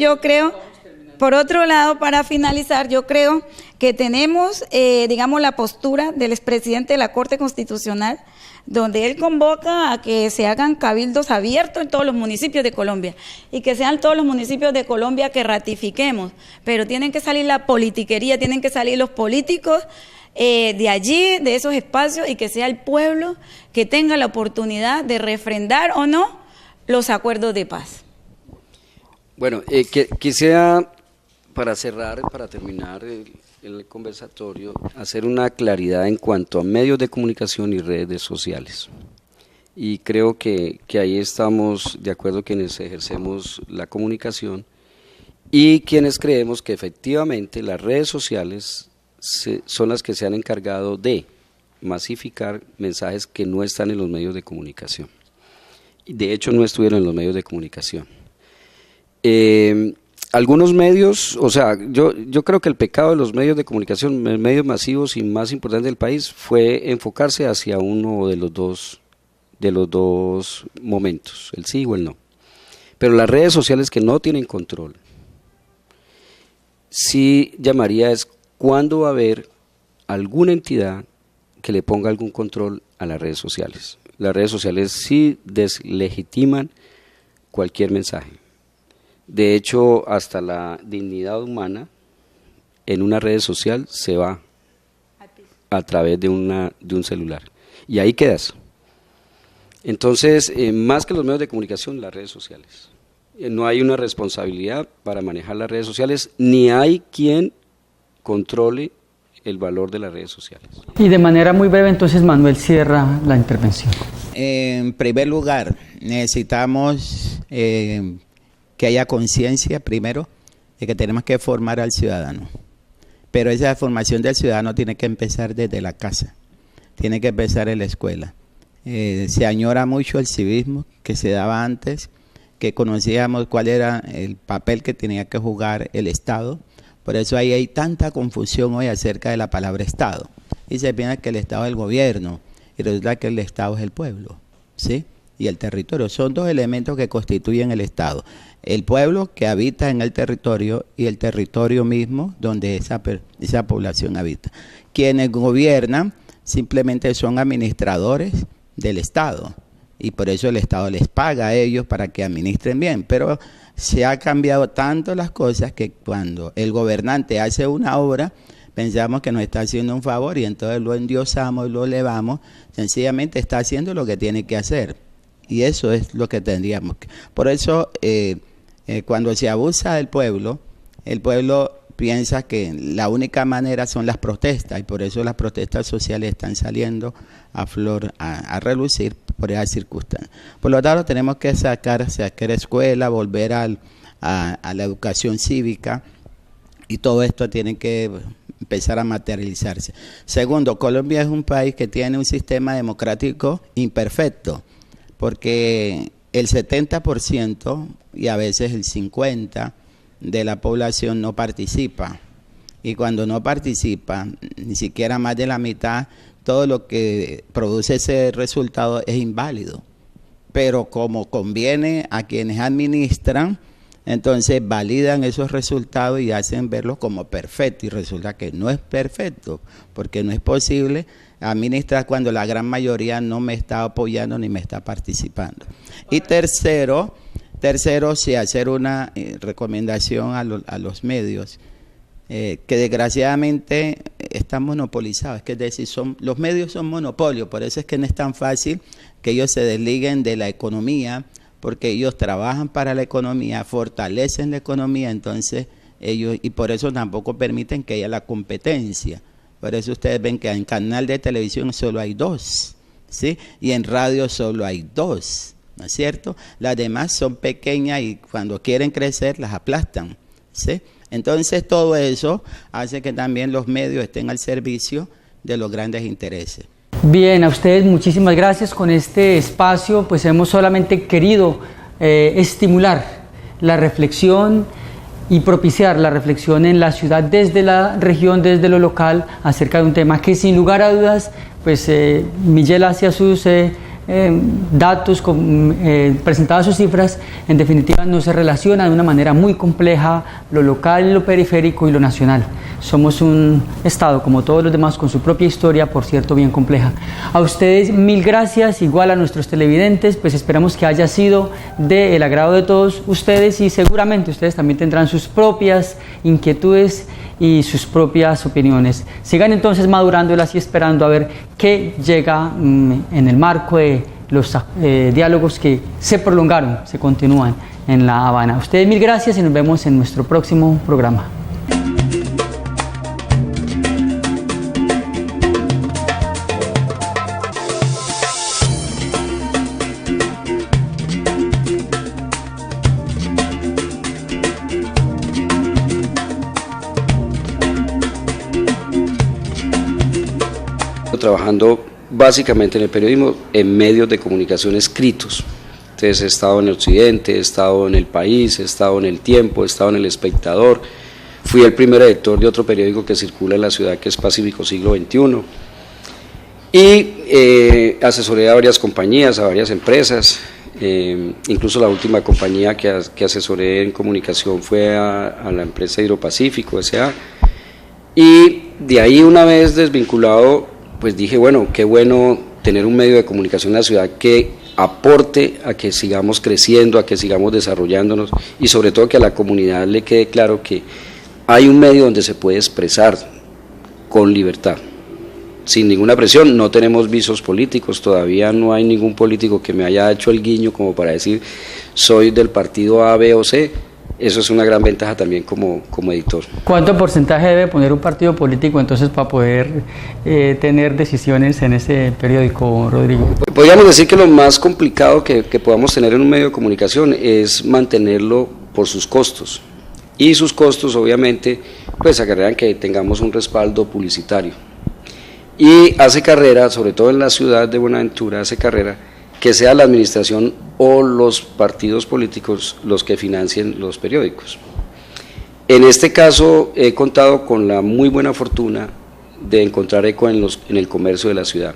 para finalizar, yo creo que tenemos, digamos, la postura del expresidente de la Corte Constitucional, donde él convoca a que se hagan cabildos abiertos en todos los municipios de Colombia y que sean todos los municipios de Colombia que ratifiquemos, pero tienen que salir la politiquería, tienen que salir los políticos de allí, de esos espacios, y que sea el pueblo que tenga la oportunidad de refrendar o no los acuerdos de paz. Bueno, quisiera, para cerrar, para terminar el conversatorio, hacer una claridad en cuanto a medios de comunicación y redes sociales. Y creo que ahí estamos de acuerdo quienes ejercemos la comunicación y quienes creemos que efectivamente las redes sociales son las que se han encargado de masificar mensajes que no están en los medios de comunicación. De hecho, no estuvieron en los medios de comunicación. Algunos medios, o sea, yo creo que el pecado de los medios de comunicación, medios masivos y más importantes del país, fue enfocarse hacia uno de los dos momentos, el sí o el no. Pero las redes sociales que no tienen control, sí llamaría es cuándo va a haber alguna entidad que le ponga algún control a las redes sociales. Las redes sociales sí deslegitiman cualquier mensaje. De hecho, hasta la dignidad humana en una red social se va a través de un celular. Y ahí quedas. Entonces, más que los medios de comunicación, las redes sociales. No hay una responsabilidad para manejar las redes sociales, ni hay quien controle el valor de las redes sociales. Y de manera muy breve, entonces, Manuel cierra la intervención. En primer lugar, necesitamos que haya conciencia, primero, de que tenemos que formar al ciudadano. Pero esa formación del ciudadano tiene que empezar desde la casa, tiene que empezar en la escuela. Se añora mucho el civismo que se daba antes, que conocíamos cuál era el papel que tenía que jugar el Estado. Por eso ahí hay tanta confusión hoy acerca de la palabra Estado. Y se piensa que el Estado es el gobierno, y resulta que el Estado es el pueblo, ¿sí? Y el territorio. Son dos elementos que constituyen el Estado. El pueblo que habita en el territorio y el territorio mismo donde esa población habita. Quienes gobiernan simplemente son administradores del Estado y por eso el Estado les paga a ellos para que administren bien. Pero se ha cambiado tanto las cosas que cuando el gobernante hace una obra, pensamos que nos está haciendo un favor y entonces lo endiosamos, lo elevamos. Sencillamente está haciendo lo que tiene que hacer. Y eso es lo que tendríamos que. Por eso, cuando se abusa del pueblo, el pueblo piensa que la única manera son las protestas, y por eso las protestas sociales están saliendo a relucir por esas circunstancias. Por lo tanto, tenemos que sacar escuela, volver a la educación cívica, y todo esto tiene que empezar a materializarse. Segundo, Colombia es un país que tiene un sistema democrático imperfecto, porque el 70% y a veces el 50% de la población no participa. Y cuando no participa, ni siquiera más de la mitad, todo lo que produce ese resultado es inválido. Pero como conviene a quienes administran, entonces validan esos resultados y hacen verlos como perfectos. Y resulta que no es perfecto, porque no es posible administrar cuando la gran mayoría no me está apoyando ni me está participando. Y tercero, sí, hacer una recomendación a los medios, que desgraciadamente están monopolizados, es decir, los medios son monopolio, por eso es que no es tan fácil que ellos se desliguen de la economía, porque ellos trabajan para la economía, fortalecen la economía, entonces ellos, y por eso tampoco permiten que haya la competencia. Por eso ustedes ven que en canal de televisión solo hay 2, ¿sí? Y en radio solo hay 2, ¿no es cierto? Las demás son pequeñas y cuando quieren crecer las aplastan, ¿sí? Entonces todo eso hace que también los medios estén al servicio de los grandes intereses. Bien, a ustedes muchísimas gracias. Con este espacio pues hemos solamente querido estimular la reflexión y propiciar la reflexión en la ciudad desde la región, desde lo local, acerca de un tema que sin lugar a dudas, pues Miguel hacia sus datos, presentaba sus cifras, en definitiva no se relaciona de una manera muy compleja lo local, lo periférico y lo nacional. Somos un estado como todos los demás con su propia historia, por cierto, bien compleja. A ustedes mil gracias, igual a nuestros televidentes, pues esperamos que haya sido del agrado de todos ustedes y seguramente ustedes también tendrán sus propias inquietudes y sus propias opiniones. Sigan entonces madurándolas y esperando a ver qué llega en el marco de los diálogos que se prolongaron, se continúan en La Habana. A ustedes mil gracias y nos vemos en nuestro próximo programa. Trabajando básicamente en el periodismo en medios de comunicación escritos. Entonces he estado en el Occidente, he estado en El País, he estado en El Tiempo, he estado en El Espectador, fui el primer editor de otro periódico que circula en la ciudad que es Pacífico Siglo XXI y asesoré a varias compañías, a varias empresas, incluso la última compañía que asesoré en comunicación fue a la empresa Hidropacífico S.A. y de ahí, una vez desvinculado, pues dije, bueno, qué bueno tener un medio de comunicación en la ciudad que aporte a que sigamos creciendo, a que sigamos desarrollándonos y sobre todo que a la comunidad le quede claro que hay un medio donde se puede expresar con libertad, sin ninguna presión. No tenemos visos políticos, todavía no hay ningún político que me haya hecho el guiño como para decir soy del partido A, B o C. Eso es una gran ventaja también como editor. ¿Cuánto porcentaje debe poner un partido político entonces para poder tener decisiones en ese periódico, Rodrigo? Podríamos decir que lo más complicado que podamos tener en un medio de comunicación es mantenerlo por sus costos. Y sus costos obviamente pues acarrean que tengamos un respaldo publicitario. Y hace carrera, sobre todo en la ciudad de Buenaventura, hace carrera que sea la administración o los partidos políticos los que financien los periódicos. En este caso he contado con la muy buena fortuna de encontrar eco en el comercio de la ciudad.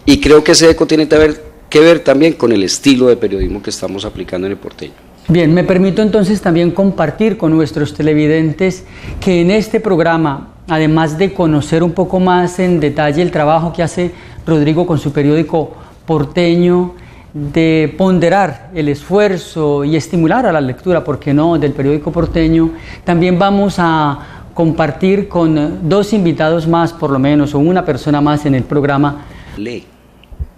Y creo que ese eco tiene que ver también con el estilo de periodismo que estamos aplicando en El Porteño. Bien, me permito entonces también compartir con nuestros televidentes que en este programa, además de conocer un poco más en detalle el trabajo que hace Rodrigo con su periódico Porteño, de ponderar el esfuerzo y estimular a la lectura, ¿por qué no?, del periódico Porteño, también vamos a compartir con dos invitados más, por lo menos, o una persona más en el programa. Lee,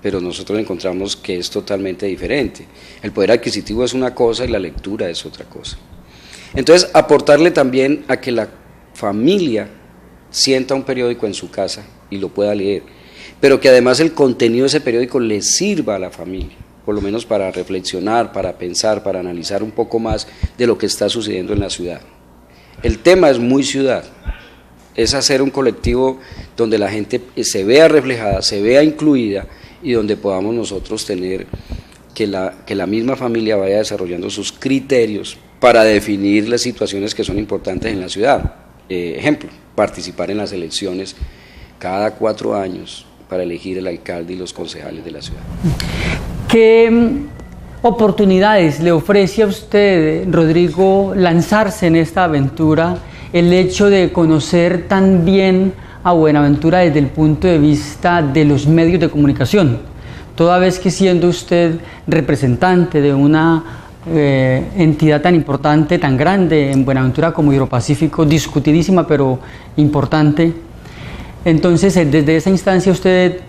pero nosotros encontramos que es totalmente diferente. El poder adquisitivo es una cosa y la lectura es otra cosa. Entonces, aportarle también a que la familia sienta un periódico en su casa y lo pueda leer, pero que además el contenido de ese periódico le sirva a la familia, por lo menos para reflexionar, para pensar, para analizar un poco más de lo que está sucediendo en la ciudad. El tema es muy ciudad, es hacer un colectivo donde la gente se vea reflejada, se vea incluida y donde podamos nosotros tener que la misma familia vaya desarrollando sus criterios para definir las situaciones que son importantes en la ciudad. Ejemplo, participar en las elecciones cada 4 años, para elegir el alcalde y los concejales de la ciudad. ¿Qué oportunidades le ofrece a usted, Rodrigo, lanzarse en esta aventura, el hecho de conocer tan bien a Buenaventura desde el punto de vista de los medios de comunicación? Toda vez que siendo usted representante de una entidad tan importante, tan grande en Buenaventura como Hidropacífico, discutidísima pero importante, entonces desde esa instancia usted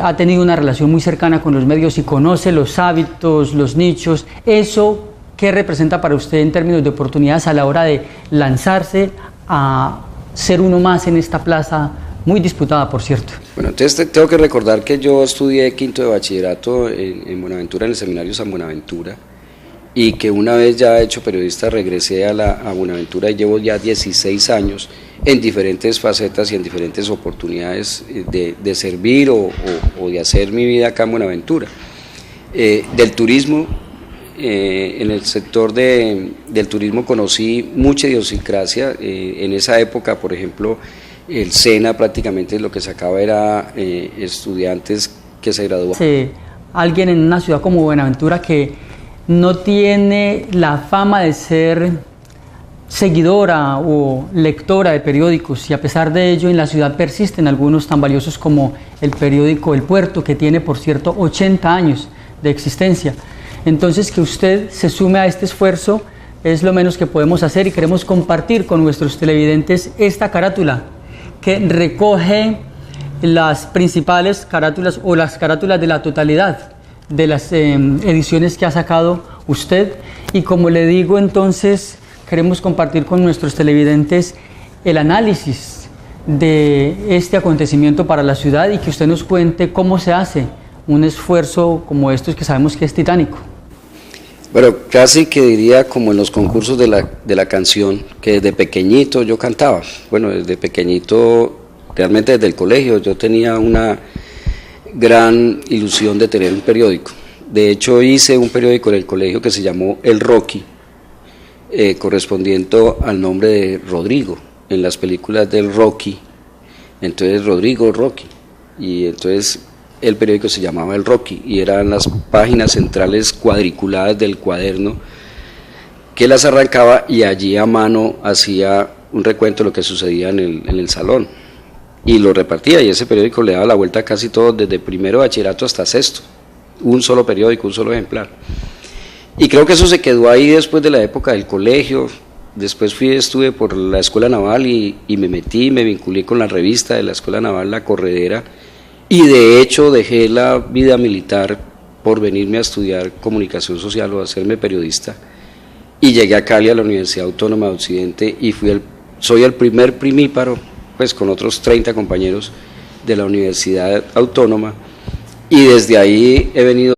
ha tenido una relación muy cercana con los medios y conoce los hábitos, los nichos. ¿Eso qué representa para usted en términos de oportunidades a la hora de lanzarse a ser uno más en esta plaza muy disputada, por cierto? Bueno, entonces tengo que recordar que yo estudié 5º de bachillerato en Buenaventura, en el Seminario San Buenaventura, y que una vez ya hecho periodista regresé a Buenaventura y llevo ya 16 años en diferentes facetas y en diferentes oportunidades de servir o de hacer mi vida acá en Buenaventura. Del turismo en el sector del turismo conocí mucha idiosincrasia. En esa época, por ejemplo, el SENA prácticamente lo que sacaba era estudiantes que se graduaban. Sí, alguien en una ciudad como Buenaventura que no tiene la fama de ser seguidora o lectora de periódicos, y a pesar de ello en la ciudad persisten algunos tan valiosos como el periódico El Puerto, que tiene por cierto 80 años de existencia. Entonces, que usted se sume a este esfuerzo es lo menos que podemos hacer, y queremos compartir con nuestros televidentes esta carátula que recoge las principales carátulas o las carátulas de la totalidad de las ediciones que ha sacado usted. Y como le digo, entonces queremos compartir con nuestros televidentes el análisis de este acontecimiento para la ciudad, y que usted nos cuente cómo se hace un esfuerzo como estos, que sabemos que es titánico. Bueno, casi que diría como en los concursos de la canción, que desde pequeñito yo cantaba. Bueno, desde pequeñito, realmente desde el colegio, yo tenía una gran ilusión de tener un periódico. De hecho, hice un periódico en el colegio que se llamó El Rocky, correspondiendo al nombre de Rodrigo en las películas del Rocky. Entonces Rodrigo Rocky, y entonces el periódico se llamaba El Rocky, y eran las páginas centrales cuadriculadas del cuaderno que las arrancaba, y allí a mano hacía un recuento de lo que sucedía en el salón y lo repartía, y ese periódico le daba la vuelta a casi todo, desde primero de bachillerato hasta sexto, un solo periódico, un solo ejemplar. Y creo que eso se quedó ahí después de la época del colegio. Después estuve por la Escuela Naval y me vinculé con la revista de la Escuela Naval, La Corredera, y de hecho dejé la vida militar por venirme a estudiar comunicación social o hacerme periodista, y llegué a Cali, a la Universidad Autónoma de Occidente, y soy el primer primíparo, pues con otros 30 compañeros de la Universidad Autónoma, y desde ahí he venido.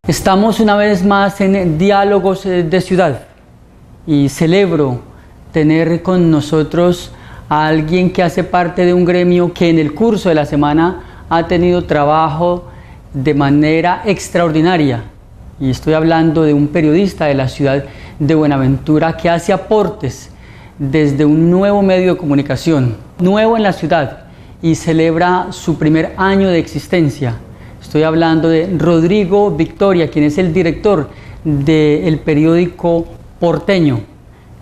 Estamos una vez más en Diálogos de Ciudad, y celebro tener con nosotros a alguien que hace parte de un gremio que en el curso de la semana ha tenido trabajo de manera extraordinaria, y estoy hablando de un periodista de la ciudad de Buenaventura que hace aportes desde un nuevo medio de comunicación, nuevo en la ciudad, y celebra su primer año de existencia. Estoy hablando de Rodrigo Victoria, quien es el director del periódico Porteño.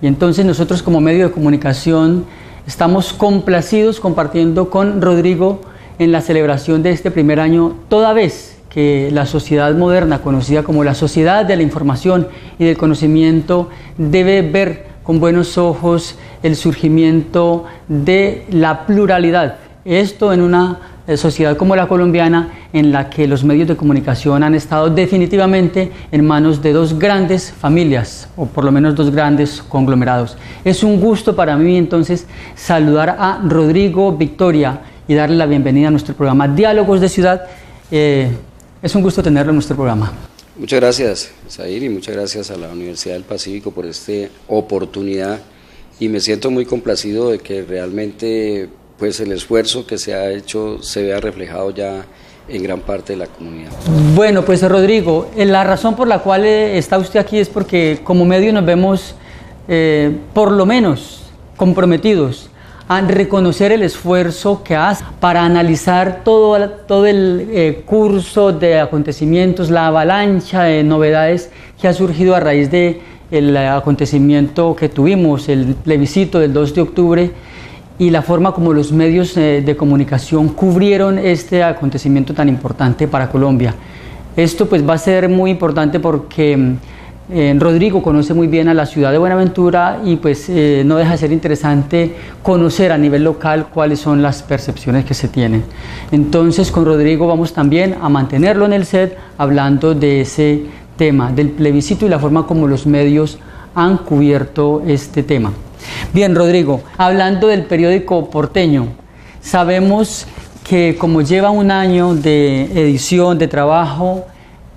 Y entonces nosotros, como medio de comunicación, estamos complacidos compartiendo con Rodrigo en la celebración de este primer año, toda vez que la sociedad moderna, conocida como la sociedad de la información y del conocimiento, debe ver con buenos ojos el surgimiento de la pluralidad. Esto en una sociedad como la colombiana, en la que los medios de comunicación han estado definitivamente en manos de dos grandes familias, o por lo menos dos grandes conglomerados. Es un gusto para mí entonces saludar a Rodrigo Victoria y darle la bienvenida a nuestro programa Diálogos de Ciudad. Es un gusto tenerlo en nuestro programa. Muchas gracias, Zair, y muchas gracias a la Universidad del Pacífico por esta oportunidad, y me siento muy complacido de que realmente pues el esfuerzo que se ha hecho se vea reflejado ya en gran parte de la comunidad. Bueno, pues Rodrigo, la razón por la cual está usted aquí es porque como medio nos vemos por lo menos comprometidos a reconocer el esfuerzo que hace para analizar todo el curso de acontecimientos, la avalancha de novedades que ha surgido a raíz del acontecimiento que tuvimos, el plebiscito del 2 de octubre, y la forma como los medios de comunicación cubrieron este acontecimiento tan importante para Colombia. Esto pues va a ser muy importante porque Rodrigo conoce muy bien a la ciudad de Buenaventura, y pues no deja de ser interesante conocer a nivel local cuáles son las percepciones que se tienen. Entonces con Rodrigo vamos también a mantenerlo en el set hablando de ese tema, del plebiscito y la forma como los medios han cubierto este tema. Bien, Rodrigo, hablando del periódico Porteño, sabemos que como lleva un año de edición, de trabajo,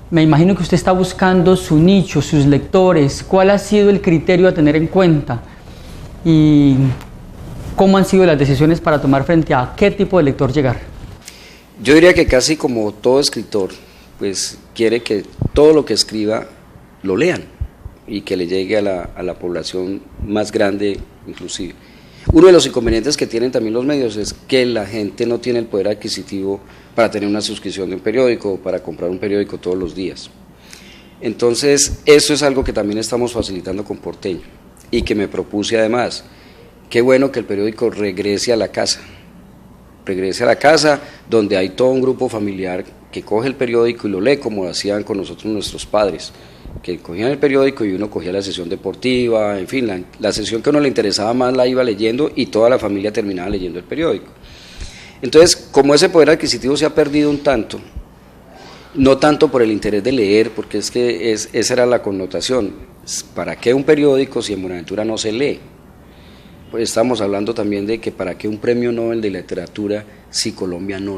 me imagino que usted está buscando su nicho, sus lectores. ¿Cuál ha sido el criterio a tener en cuenta? ¿Y cómo han sido las decisiones para tomar frente a qué tipo de lector llegar? Yo diría que casi como todo escritor, pues quiere que todo lo que escriba lo lean y que le llegue a la población más grande inclusive. Uno de los inconvenientes que tienen también los medios es que la gente no tiene el poder adquisitivo para tener una suscripción de un periódico o para comprar un periódico todos los días. Entonces, eso es algo que también estamos facilitando con Porteño y que me propuse además. Qué bueno que el periódico regrese a la casa donde hay todo un grupo familiar que coge el periódico y lo lee como lo hacían con nosotros nuestros padres, que cogían el periódico y uno cogía la sesión deportiva, en fin, la sesión que a uno le interesaba más la iba leyendo y toda la familia terminaba leyendo el periódico. Entonces, como ese poder adquisitivo se ha perdido un tanto, no tanto por el interés de leer, porque es que esa era la connotación, ¿para qué un periódico si en Buenaventura no se lee? Pues estamos hablando también de que para qué un premio Nobel de literatura si Colombia no